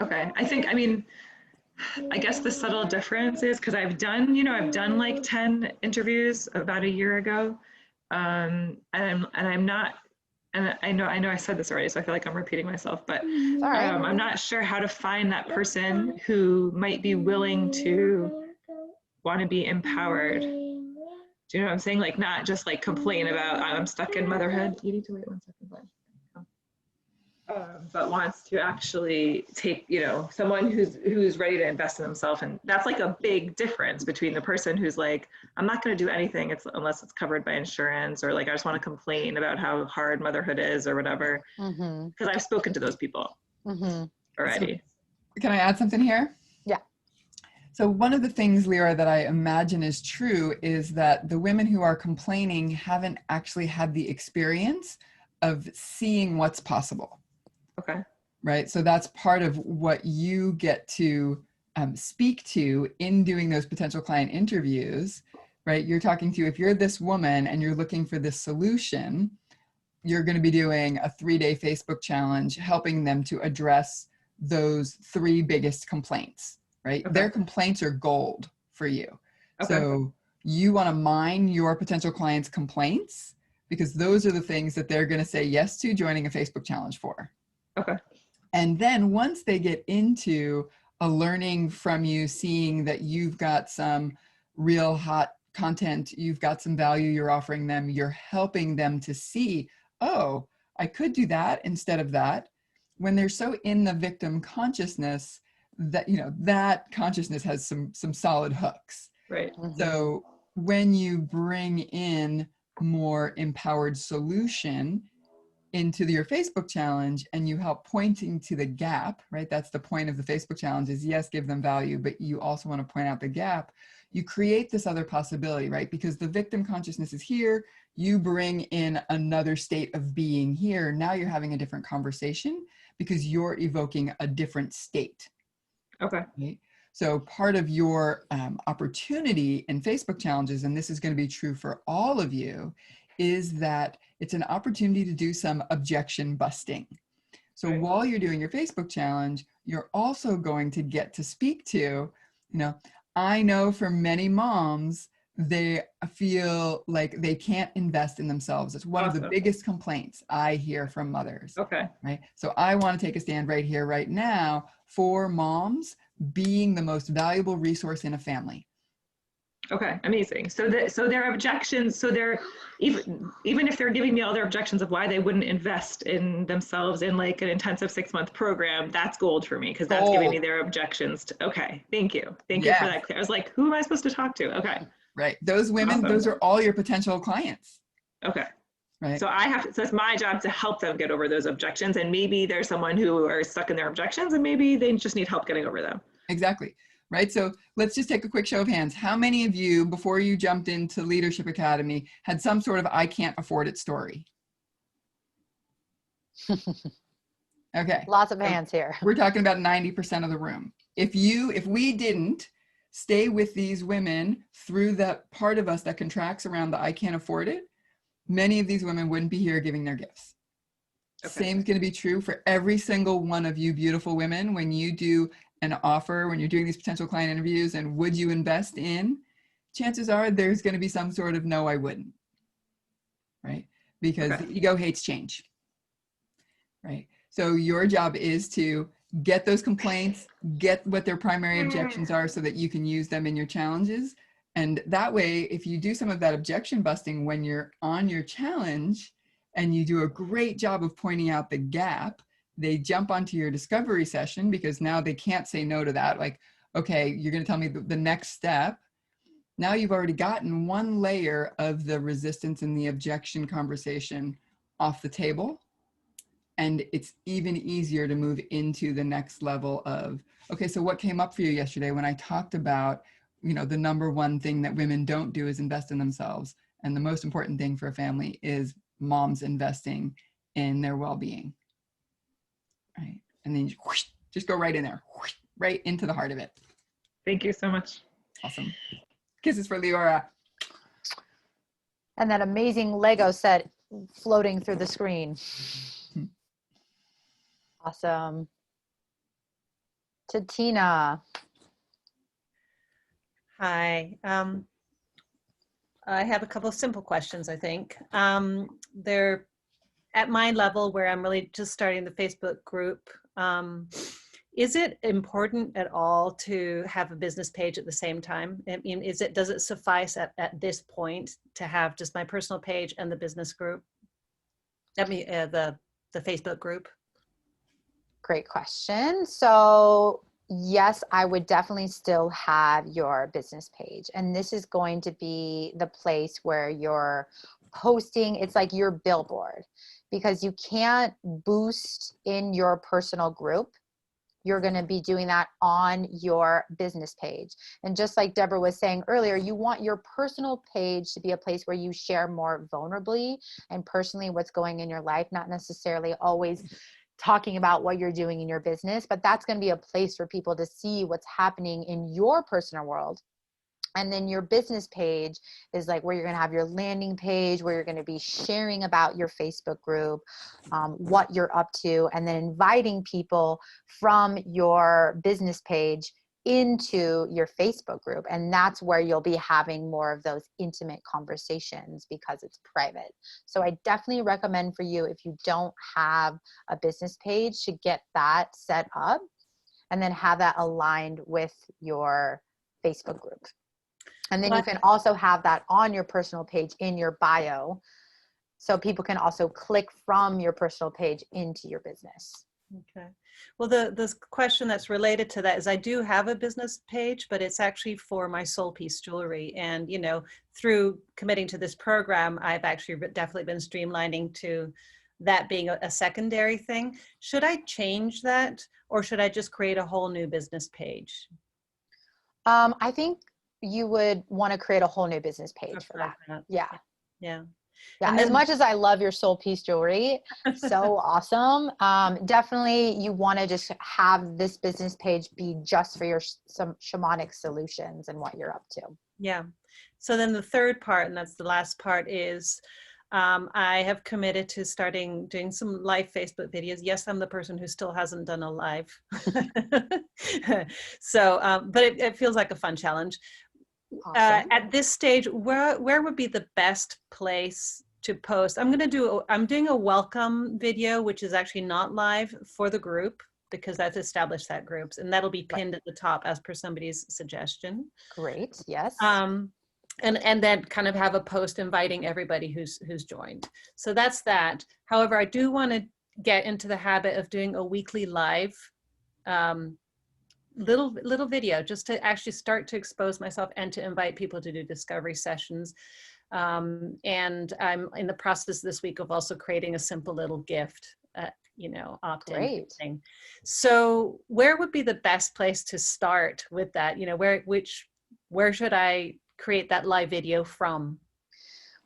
Okay, I guess the subtle difference is because I've done like 10 interviews about a year ago, and I'm not. And I know I said this already, so I feel like I'm repeating myself, but I'm not sure how to find that person who might be willing to want to be empowered. Do you know what I'm saying? Like not just like complain about I'm stuck in motherhood. You need to wait 1 second, bud. But wants to actually take, someone who's ready to invest in themselves. And that's like a big difference between the person who's like, I'm not going to do anything unless it's covered by insurance, or like, I just want to complain about how hard motherhood is or whatever. Because I've spoken to those people already. So, can I add something here? Yeah. So one of the things, Lyra, that I imagine is true is that the women who are complaining haven't actually had the experience of seeing what's possible. Okay. Right. So that's part of what you get to speak to in doing those potential client interviews, right? You're talking to, if you're this woman and you're looking for this solution, you're going to be doing a 3-day Facebook challenge, helping them to address those 3 biggest complaints, right? Okay. Their complaints are gold for you. Okay. So you want to mine your potential clients' complaints, because those are the things that they're going to say yes to joining a Facebook challenge for. Okay. And then once they get into a learning from you, seeing that you've got some real hot content, you've got some value you're offering them, you're helping them to see, oh, I could do that instead of that. When they're so in the victim consciousness, that, that consciousness has some solid hooks. Right. So when you bring in more empowered solution into your Facebook challenge and you help pointing to the gap, right? That's the point of the Facebook challenge, is yes, give them value, but you also want to point out the gap. You create this other possibility, right? Because the victim consciousness is here, you bring in another state of being here. Now you're having a different conversation because you're evoking a different state. Okay. Right? So part of your opportunity in Facebook challenges, and this is going to be true for all of you, is that it's an opportunity to do some objection busting. So while you're doing your Facebook challenge, you're also going to get to speak to, I know for many moms, they feel like they can't invest in themselves. It's one of the biggest complaints I hear from mothers. Okay. Right. So I want to take a stand right here, right now, for moms being the most valuable resource in a family. Okay, amazing. So their objections, so they're even if they're giving me all their objections of why they wouldn't invest in themselves in like an intensive 6-month program, that's gold for me, because that's giving me their objections to, okay, thank you for that. I was like, who am I supposed to talk to? Okay. Right. Those women, those are all your potential clients. Okay. Right. So it's my job to help them get over those objections, and maybe there's someone who are stuck in their objections and maybe they just need help getting over them. Exactly. Right. So let's just take a quick show of hands. How many of you, before you jumped into Leadership Academy, had some sort of I can't afford it story? Okay. Lots of hands here. We're talking about 90% of the room. If we didn't stay with these women through that part of us that contracts around the I can't afford it, many of these women wouldn't be here giving their gifts. Okay. Same is going to be true for every single one of you beautiful women when you do an offer when you're doing these potential client interviews and would you invest in, chances are there's going to be some sort of no, I wouldn't, right? Because the ego hates change, right? So your job is to get those complaints, get what their primary objections are so that you can use them in your challenges. And that way, if you do some of that objection busting when you're on your challenge and you do a great job of pointing out the gap, they jump onto your discovery session because now they can't say no to that. Like, okay, you're going to tell me the next step. Now you've already gotten one layer of the resistance and the objection conversation off the table. And it's even easier to move into the next level of, okay, so what came up for you yesterday when I talked about, you know, the number one thing that women don't do is invest in themselves. And the most important thing for a family is moms investing in their well-being. Right. And then you just go right in there, right into the heart of it. Thank you so much. Awesome. Kisses for Leora. And that amazing Lego set floating through the screen. Awesome. To Tina. Hi. I have a couple of simple questions, I think. They're at my level where I'm really just starting the Facebook group. Is it important at all to have a business page at the same time? I mean, does it suffice at this point to have just my personal page and the business group? I mean, the Facebook group. Great question. So yes, I would definitely still have your business page. And this is going to be the place where you're posting. It's like your billboard, because you can't boost in your personal group. You're going to be doing that on your business page. And just like Deborah was saying earlier, you want your personal page to be a place where you share more vulnerably and personally what's going in your life, not necessarily always talking about what you're doing in your business, but that's going to be a place for people to see what's happening in your personal world. And then your business page is like where you're going to have your landing page, where you're going to be sharing about your Facebook group, what you're up to, and then inviting people from your business page into your Facebook group. And that's where you'll be having more of those intimate conversations because it's private. So I definitely recommend for you, if you don't have a business page, to get that set up and then have that aligned with your Facebook group. And then you can also have that on your personal page in your bio, so people can also click from your personal page into your business. Okay. Well, the question that's related to that is I do have a business page, but it's actually for my soul piece jewelry. And, you know, through committing to this program, I've actually definitely been streamlining to that being a secondary thing. Should I change that, or should I just create a whole new business page? I think you would want to create a whole new business page for that. Yeah. Yeah. Yeah. And As then, much as I love your soul piece jewelry, so awesome. Definitely you want to just have this business page be just for your some shamanic solutions and what you're up to. yeah. So then the third part, and that's the last part, is I have committed to doing some live Facebook videos. Yes, I'm the person who still hasn't done a live. So, but it feels like a fun challenge. Awesome. At this stage, where would be the best place to post? I'm doing a welcome video, which is actually not live, for the group, because I've established that groups, and that'll be pinned at the top as per somebody's suggestion. Great. Yes. And then kind of have a post inviting everybody who's joined. So that's that. However, I do want to get into the habit of doing a weekly live little video, just to actually start to expose myself and to invite people to do discovery sessions. And I'm in the process this week of also creating a simple little gift, you know, opt-in thing. So where would be the best place to start with that? You know, where should I create that live video from?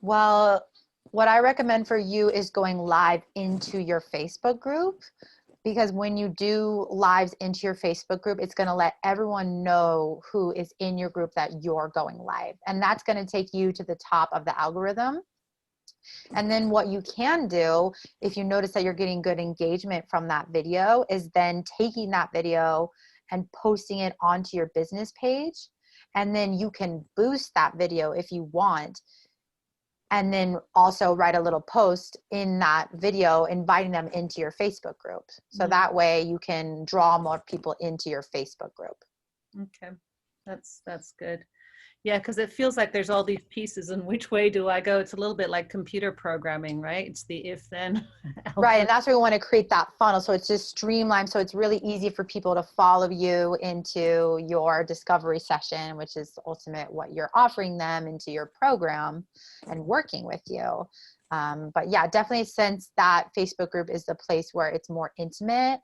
Well, what I recommend for you is going live into your Facebook group, because when you do lives into your Facebook group, it's going to let everyone know who is in your group that you're going live. And that's going to take you to the top of the algorithm. And then what you can do, if you notice that you're getting good engagement from that video, is then taking that video and posting it onto your business page. And then you can boost that video if you want. And then also write a little post in that video, inviting them into your Facebook group. So that way you can draw more people into your Facebook group. Okay, that's good. Yeah, because it feels like there's all these pieces, and which way do I go? It's a little bit like computer programming, right? It's the if then. Right, and that's why we want to create that funnel, so it's just streamlined, so it's really easy for people to follow you into your discovery session, which is ultimate what you're offering them into your program and working with you. But yeah, definitely sense that Facebook group is the place where it's more intimate,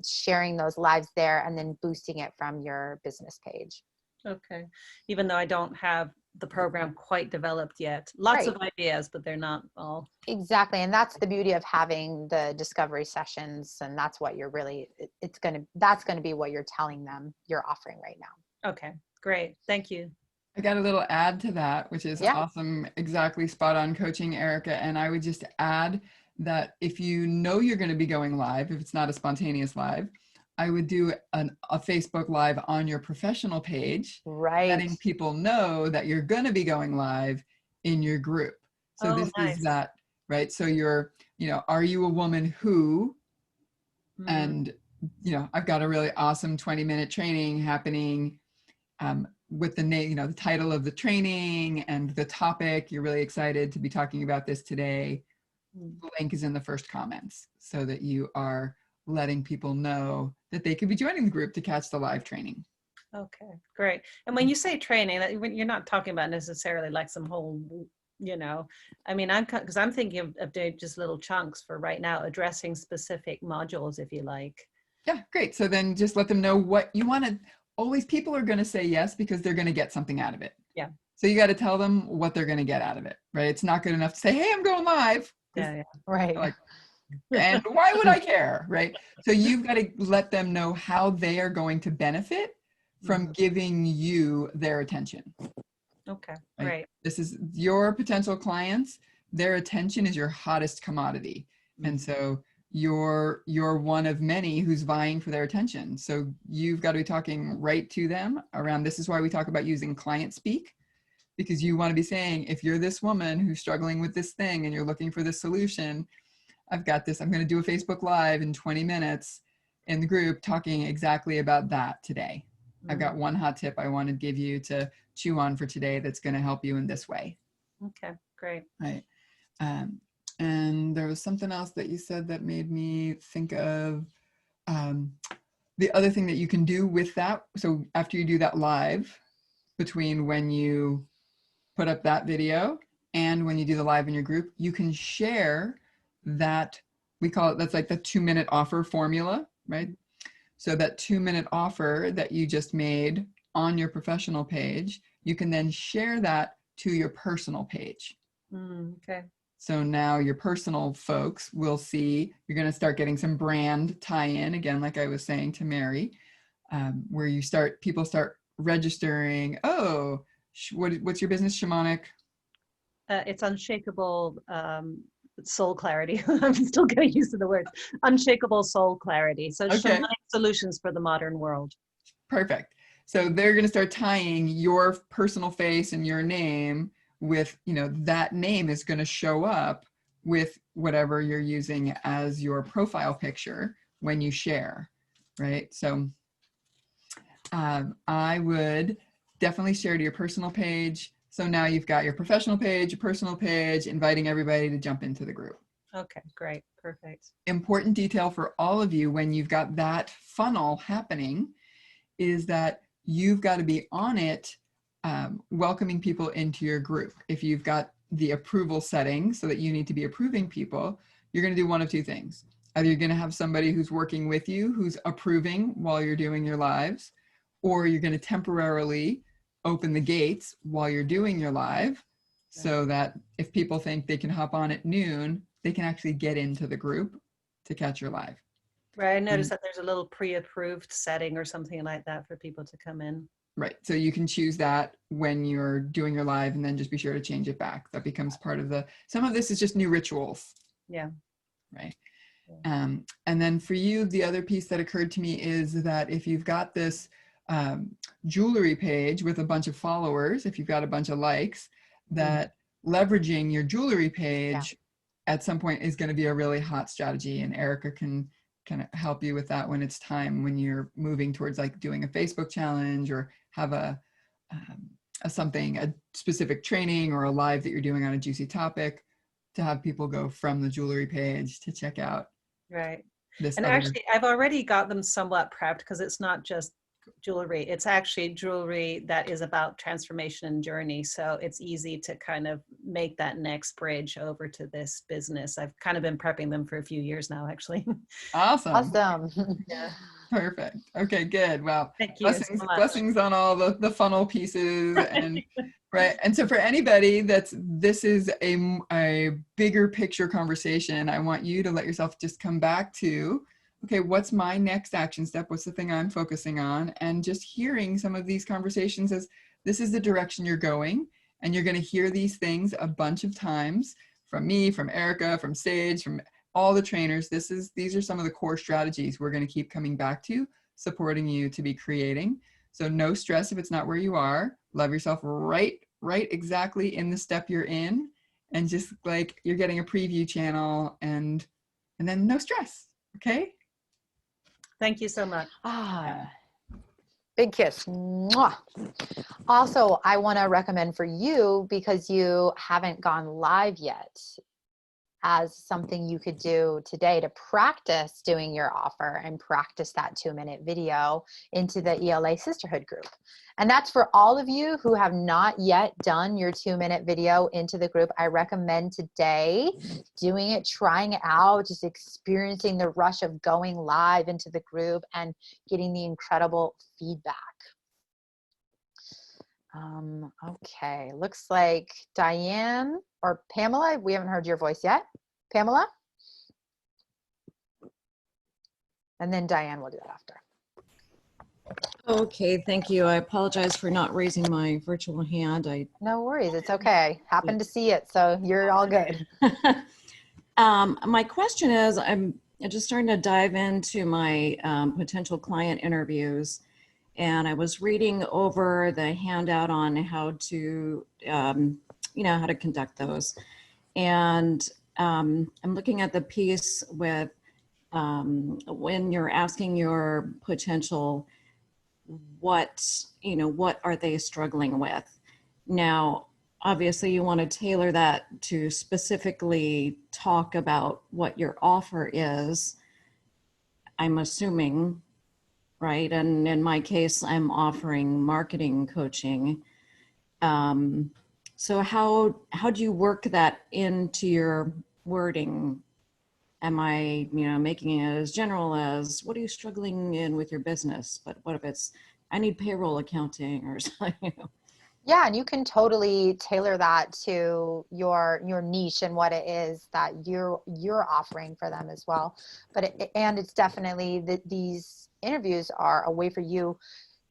sharing those lives there and then boosting it from your business page. Okay, even though I don't have the program quite developed yet. Lots Right. of ideas, but they're not all. Exactly, and that's the beauty of having the discovery sessions, and that's what you're really, that's gonna be what you're telling them you're offering right now. Okay, great, thank you. I got a little add to that, which is awesome, exactly spot on coaching, Erika. And I would just add that if you know you're going to be going live, if it's not a spontaneous live, I would do a Facebook Live on your professional page, letting people know that you're going to be going live in your group. So this is that, right? So you're, are you a woman who, and, I've got a really awesome 20-minute training happening with the name, the title of the training and the topic. You're really excited to be talking about this today. The link is in the first comments so that you are letting people know that they could be joining the group to catch the live training. Okay, great. And when you say training, you're not talking about necessarily like some whole, I mean, because I'm thinking of doing just little chunks for right now, addressing specific modules, if you like. Yeah, great. So then just let them know what you want to. Always people are going to say yes because they're going to get something out of it. Yeah. So you got to tell them what they're going to get out of it, right? It's not good enough to say, hey, I'm going live. Yeah. Right. Like, and why would I care, right? So you've got to let them know how they are going to benefit from giving you their attention. Okay, right? great. This is your potential clients. Their attention is your hottest commodity. And so you're one of many who's vying for their attention. So you've got to be talking right to them around, this is why we talk about using client speak, because you want to be saying, if you're this woman who's struggling with this thing and you're looking for this solution, I've got this, I'm going to do a Facebook Live in 20 minutes in the group talking exactly about that today. I've got one hot tip I want to give you to chew on for today that's going to help you in this way. Okay, great. Right. And there was something else that you said that made me think of the other thing that you can do with that. So after you do that live, between when you put up that video and when you do the live in your group, you can share that, we call it, that's like the 2-minute offer formula, right? So that 2-minute offer that you just made on your professional page, you can then share that to your personal page. Okay. So now your personal folks will see, you're going to start getting some brand tie-in, again, like I was saying to Mary, where people start registering, oh, what's your business, Shamanic? It's unshakable soul clarity. I'm still getting used to the words. Unshakable soul clarity. So Okay. Shamanic solutions for the modern world. Perfect. So they're going to start tying your personal face and your name with, that name is going to show up with whatever you're using as your profile picture when you share, right? So I would definitely share to your personal page. So now you've got your professional page, your personal page, inviting everybody to jump into the group. Okay, great, perfect. Important detail for all of you when you've got that funnel happening is that you've got to be on it, welcoming people into your group. If you've got the approval setting so that you need to be approving people, you're going to do one of two things. Either you're going to have somebody who's working with you who's approving while you're doing your lives, or you're going to temporarily open the gates while you're doing your live so that if people think they can hop on at noon, they can actually get into the group to catch your live. Right, I noticed that there's a little pre-approved setting or something like that for people to come in. Right, so you can choose that when you're doing your live and then just be sure to change it back. That becomes part of some of this is just new rituals. Yeah. Right. And then for you, the other piece that occurred to me is that if you've got this jewelry page with a bunch of followers, if you've got a bunch of likes, that leveraging your jewelry page at some point is going to be a really hot strategy. And Erika can kind of help you with that when it's time, when you're moving towards like doing a Facebook challenge or have a specific training or a live that you're doing on a juicy topic, to have people go from the jewelry page to check out. Right. This And other... actually, I've already got them somewhat prepped because it's not just jewelry. It's actually jewelry that is about transformation and journey. So it's easy to kind of make that next bridge over to this business. I've kind of been prepping them for a few years now, actually. Awesome. Yeah. Perfect. Okay, good. Well, thank you blessings, so much. blessings on all the funnel pieces. And right. And so for anybody this is a bigger picture conversation, I want you to let yourself just come back to, okay, what's my next action step? What's the thing I'm focusing on? And just hearing some of these conversations as this is the direction you're going. And you're going to hear these things a bunch of times from me, from Erika, from Sage, from all the trainers. These are some of the core strategies we're going to keep coming back to, supporting you to be creating. So no stress if it's not where you are. Love yourself right exactly in the step you're in. And just like you're getting a preview channel and then no stress. Okay. Thank you so much. Big kiss. Mwah. Also, I want to recommend for you, because you haven't gone live yet, as something you could do today to practice doing your offer and practice that 2-minute video into the ELA Sisterhood group. And that's for all of you who have not yet done your 2-minute video into the group. I recommend today doing it, trying it out, just experiencing the rush of going live into the group and getting the incredible feedback. Okay, looks like Diane or Pamela, we haven't heard your voice yet. Pamela? And then Diane will do that after. Okay, thank you. I apologize for not raising my virtual hand. No worries, it's okay. Happened to see it, so you're all good. My question is, I'm just starting to dive into my potential client interviews, and I was reading over the handout on how to, how to conduct those. And I'm looking at the piece with when you're asking your potential, what are they struggling with? Now, obviously you want to tailor that to specifically talk about what your offer is, I'm assuming, right? And in my case, I'm offering marketing coaching. So how do you work that into your wording? Am I, making it as general as, what are you struggling in with your business? But what if it's, I need payroll accounting or something, Yeah, and you can totally tailor that to your niche and what it is that you're offering for them as well. But it's definitely that these interviews are a way for you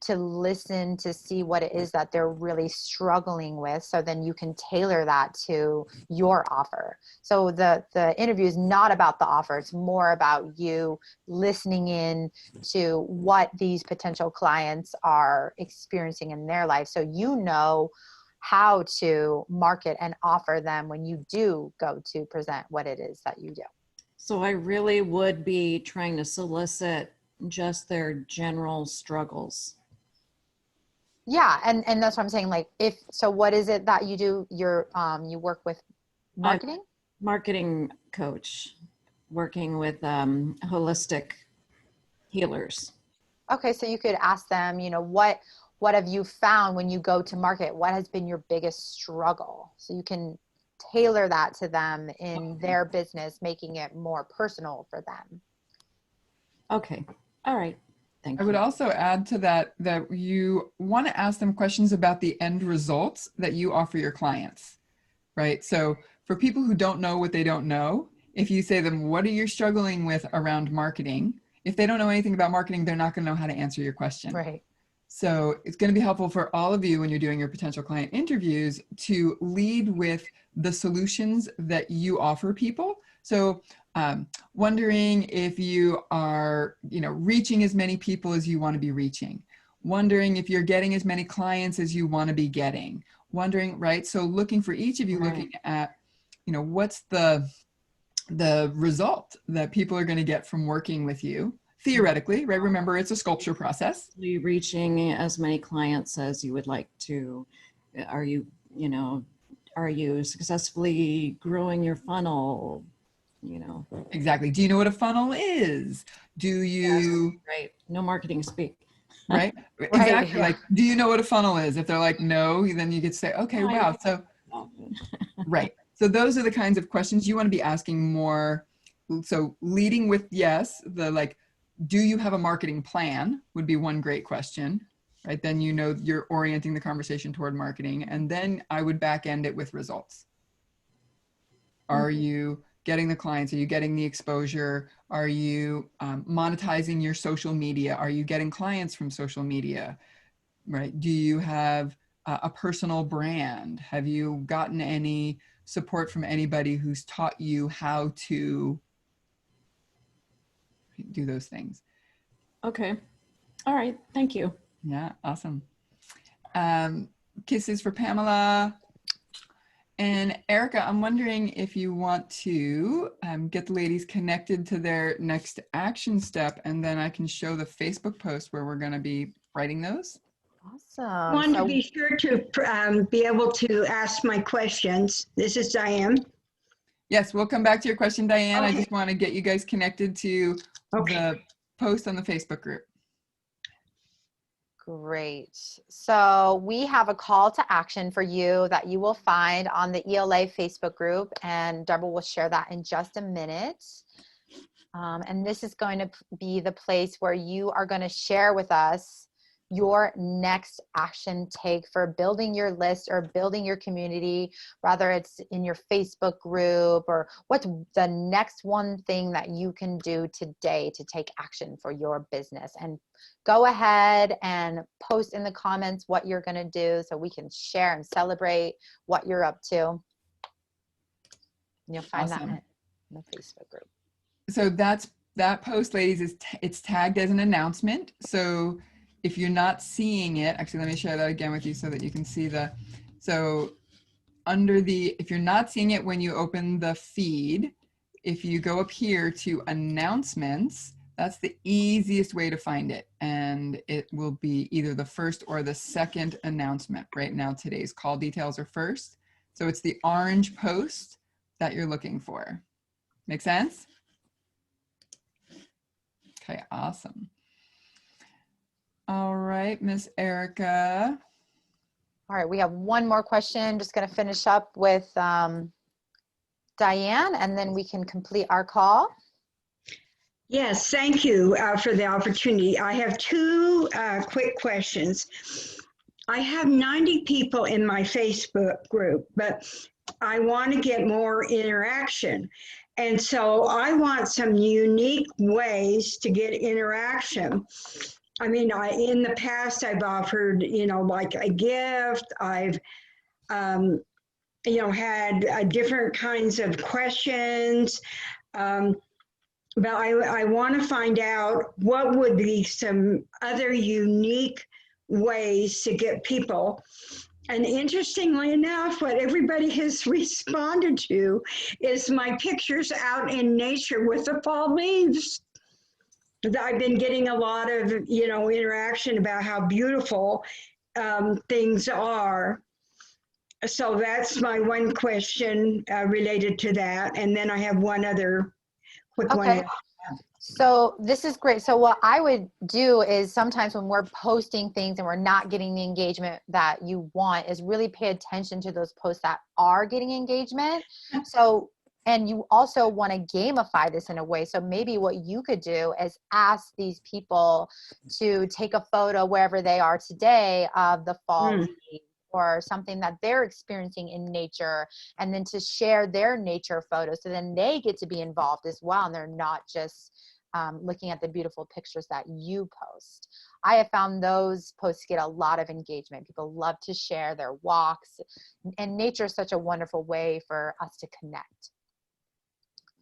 to listen to see what it is that they're really struggling with, so then you can tailor that to your offer. So the interview is not about the offer, it's more about you listening in to what these potential clients are experiencing in their life, so you know how to market and offer them when you do go to present what it is that you do. So I really would be trying to solicit just their general struggles. Yeah, and that's what I'm saying. Like, so what is it that you do? You work with marketing? Marketing coach, working with holistic healers. Okay, so you could ask them, what have you found when you go to market? What has been your biggest struggle? So you can tailor that to them in their business, making it more personal for them. Okay, all right. Thank you. I would also add to that you want to ask them questions about the end results that you offer your clients, right? So for people who don't know what they don't know, if you say to them, what are you struggling with around marketing? If they don't know anything about marketing, they're not going to know how to answer your question. Right. So it's going to be helpful for all of you when you're doing your potential client interviews to lead with the solutions that you offer people. So Wondering if you are, reaching as many people as you want to be reaching. Wondering if you're getting as many clients as you want to be getting. Wondering, right? So looking for each of you, looking at, what's the result that people are going to get from working with you theoretically, right? Remember, it's a sculpture process. Reaching as many clients as you would like to. Are you successfully growing your funnel? Exactly. Do you know what a funnel is? Do you? Yes, right. No marketing speak. Right. Exactly. Like, do you know what a funnel is? If they're like, no, then you get to say, okay, wow. So, right. So those are the kinds of questions you want to be asking more. So leading with yes, do you have a marketing plan would be one great question, right? Then you're orienting the conversation toward marketing, and then I would back end it with results. Are you getting the clients? Are you getting the exposure? Are you monetizing your social media? Are you getting clients from social media, right? Do you have a personal brand? Have you gotten any support from anybody who's taught you how to do those things? Okay. All right. Thank you. Yeah. Awesome. Kisses for Pamela. And Erika, I'm wondering if you want to get the ladies connected to their next action step, and then I can show the Facebook post where we're going to be writing those. Awesome. I want to be sure to be able to ask my questions. This is Diane. Yes, we'll come back to your question, Diane. Okay. I just want to get you guys connected to the post on the Facebook group. Great. So we have a call to action for you that you will find on the ELA Facebook group, and Deborah will share that in just a minute. And this is going to be the place where you are going to share with us your next action take for building your list or building your community, whether it's in your Facebook group, or what's the next one thing that you can do today to take action for your business. And go ahead and post in the comments what you're going to do so we can share and celebrate what you're up to. And you'll find that in the Facebook group. So that post, ladies, it's tagged as an announcement. So if you're not seeing it, actually, let me share that again with you so that you can see so if you're not seeing it when you open the feed, if you go up here to announcements, that's the easiest way to find it. And it will be either the first or the second announcement. Right now, today's call details are first. So it's the orange post that you're looking for. Make sense? Okay, awesome. All right, Miss Erika. All right, we have one more question. Just going to finish up with Diane, and then we can complete our call. Yes, thank you for the opportunity. I have two quick questions. I have 90 people in my Facebook group, but I want to get more interaction. And so I want some unique ways to get interaction. I mean, in the past, I've offered, like a gift. I've, had different kinds of questions. But I want to find out what would be some other unique ways to get people. And interestingly enough, what everybody has responded to is my pictures out in nature with the fall leaves. I've been getting a lot of, interaction about how beautiful things are. So that's my one question related to that. And then I have one other quick one. So this is great. So what I would do is sometimes when we're posting things and we're not getting the engagement that you want, is really pay attention to those posts that are getting engagement. So, and you also want to gamify this in a way. So maybe what you could do is ask these people to take a photo wherever they are today of the fall leaves, or something that they're experiencing in nature, and then to share their nature photos. So then they get to be involved as well, and they're not just looking at the beautiful pictures that you post. I have found those posts get a lot of engagement. People love to share their walks, and nature is such a wonderful way for us to connect.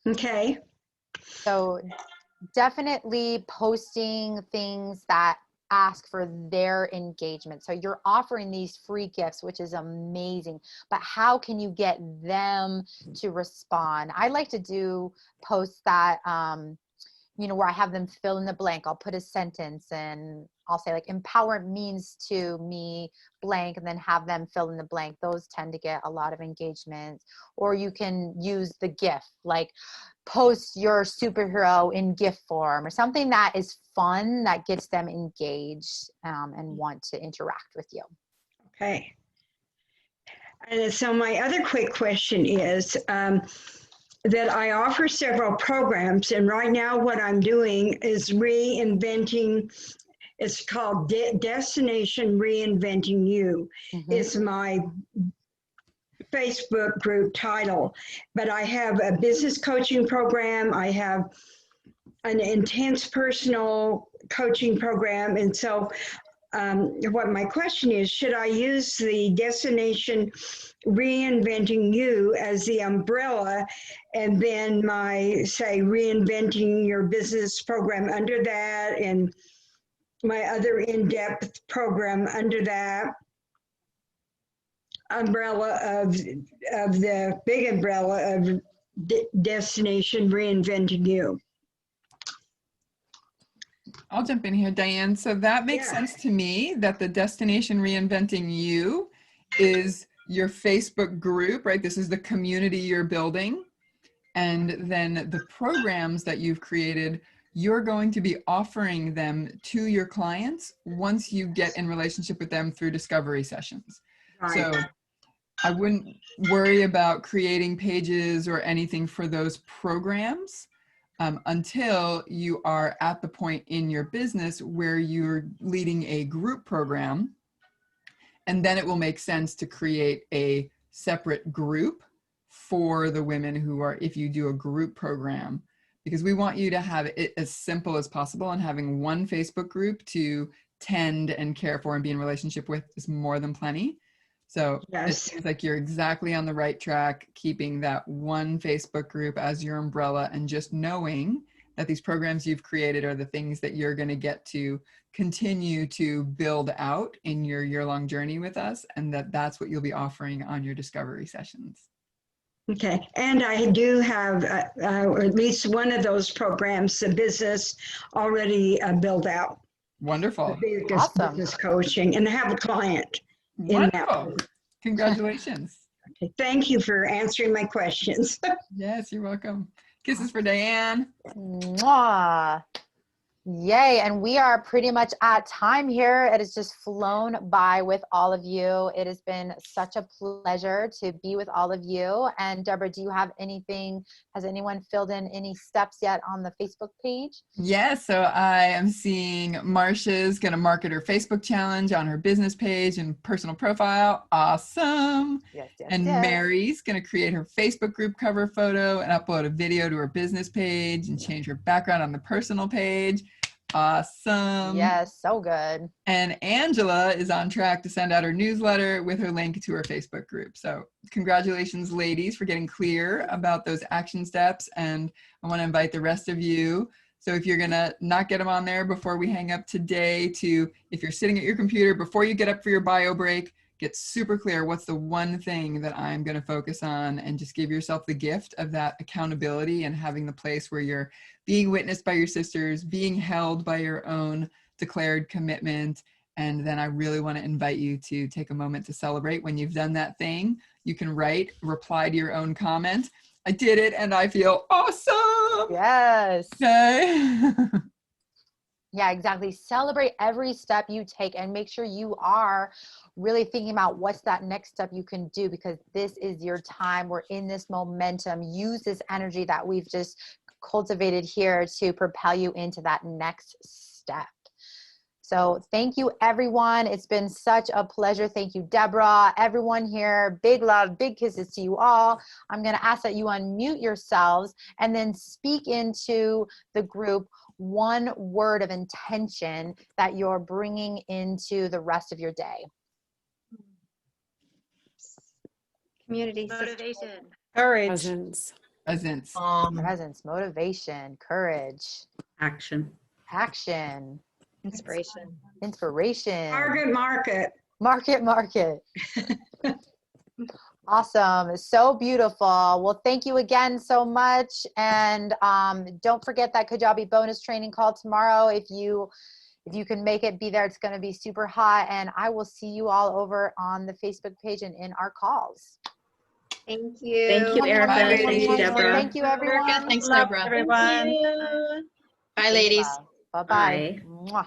Okay. So definitely posting things that ask for their engagement. So you're offering these free gifts, which is amazing, but how can you get them to respond? I like to do posts that, you know, where I have them fill in the blank. I'll put a sentence and I'll say like empowerment means to me blank, and then have them fill in the blank. Those tend to get a lot of engagement. Or you can use the GIF, like post your superhero in GIF form, or something that is fun that gets them engaged and want to interact with you. Okay. And so my other quick question is that I offer several programs, and right now what I'm doing is reinventing. It's called Destination Reinventing You. It's my Facebook group title, but I have a business coaching program. I have an intense personal coaching program. And so what my question is, should I use the Destination Reinventing You as the umbrella, and then my, say, Reinventing Your Business program under that, and my other in-depth program under that umbrella of the big umbrella of Destination Reinventing You? I'll jump in here, Diane. So that makes sense to me, that the Destination Reinventing You is your Facebook group, right? This is the community you're building. And then the programs that you've created, you're going to be offering them to your clients once you get in relationship with them through discovery sessions. So I wouldn't worry about creating pages or anything for those programs until you are at the point in your business where you're leading a group program. And then it will make sense to create a separate group for the women who are, if you do a group program, because we want you to have it as simple as possible, and having one Facebook group to tend and care for and be in relationship with is more than plenty. So it seems like you're exactly on the right track, keeping that one Facebook group as your umbrella, and just knowing that these programs you've created are the things that you're going to get to continue to build out in your year-long journey with us, and that's what you'll be offering on your discovery sessions. Okay, and I do have at least one of those programs, the business, already built out. Wonderful. Awesome. Business coaching, and I have a client in that. Wonderful. Congratulations. Okay, thank you for answering my questions. Yes, you're welcome. Kisses for Diane. Mwah. Yay, and we are pretty much at time here. It has just flown by with all of you. It has been such a pleasure to be with all of you. And Deborah, do you have anything, has anyone filled in any steps yet on the Facebook page? Yes, so I am seeing Marcia's going to market her Facebook challenge on her business page and personal profile. Awesome. Yes, yes, and yes. Mary's going to create her Facebook group cover photo and upload a video to her business page and change her background on the personal page. Awesome. Yes, so good. And Angela is on track to send out her newsletter with her link to her Facebook group. So congratulations, ladies, for getting clear about those action steps. And I want to invite the rest of you. So if you're going to not get them on there before we hang up today, to, if you're sitting at your computer, before you get up for your bio break, get super clear, what's the one thing that I'm going to focus on, and just give yourself the gift of that accountability and having the place where you're being witnessed by your sisters, being held by your own declared commitment. And then I really want to invite you to take a moment to celebrate when you've done that thing. You can write, reply to your own comment. I did it and I feel awesome. Yes. Okay. Yeah, exactly. Celebrate every step you take and make sure you are really thinking about what's that next step you can do, because this is your time. We're in this momentum. Use this energy that we've just cultivated here to propel you into that next step. So thank you, everyone. It's been such a pleasure. Thank you, Deborah, everyone here. Big love, big kisses to you all. I'm going to ask that you unmute yourselves and then speak into the group one word of intention that you're bringing into the rest of your day. Community. Motivation. Courage. Presence. Presence. Presence, motivation, courage, Action. action, Inspiration. inspiration. Market. Market. Awesome. So beautiful. Well, thank you again so much. And don't forget that Kajabi bonus training call tomorrow. If you can make it, be there. It's going to be super hot. And I will see you all over on the Facebook page and in our calls. Thank you. Thank you, Erica. Thank you, Deborah. Thank you, everyone. Erica, thanks, Love Deborah. everyone. Thank you. Bye, ladies. Bye-bye. Mwah.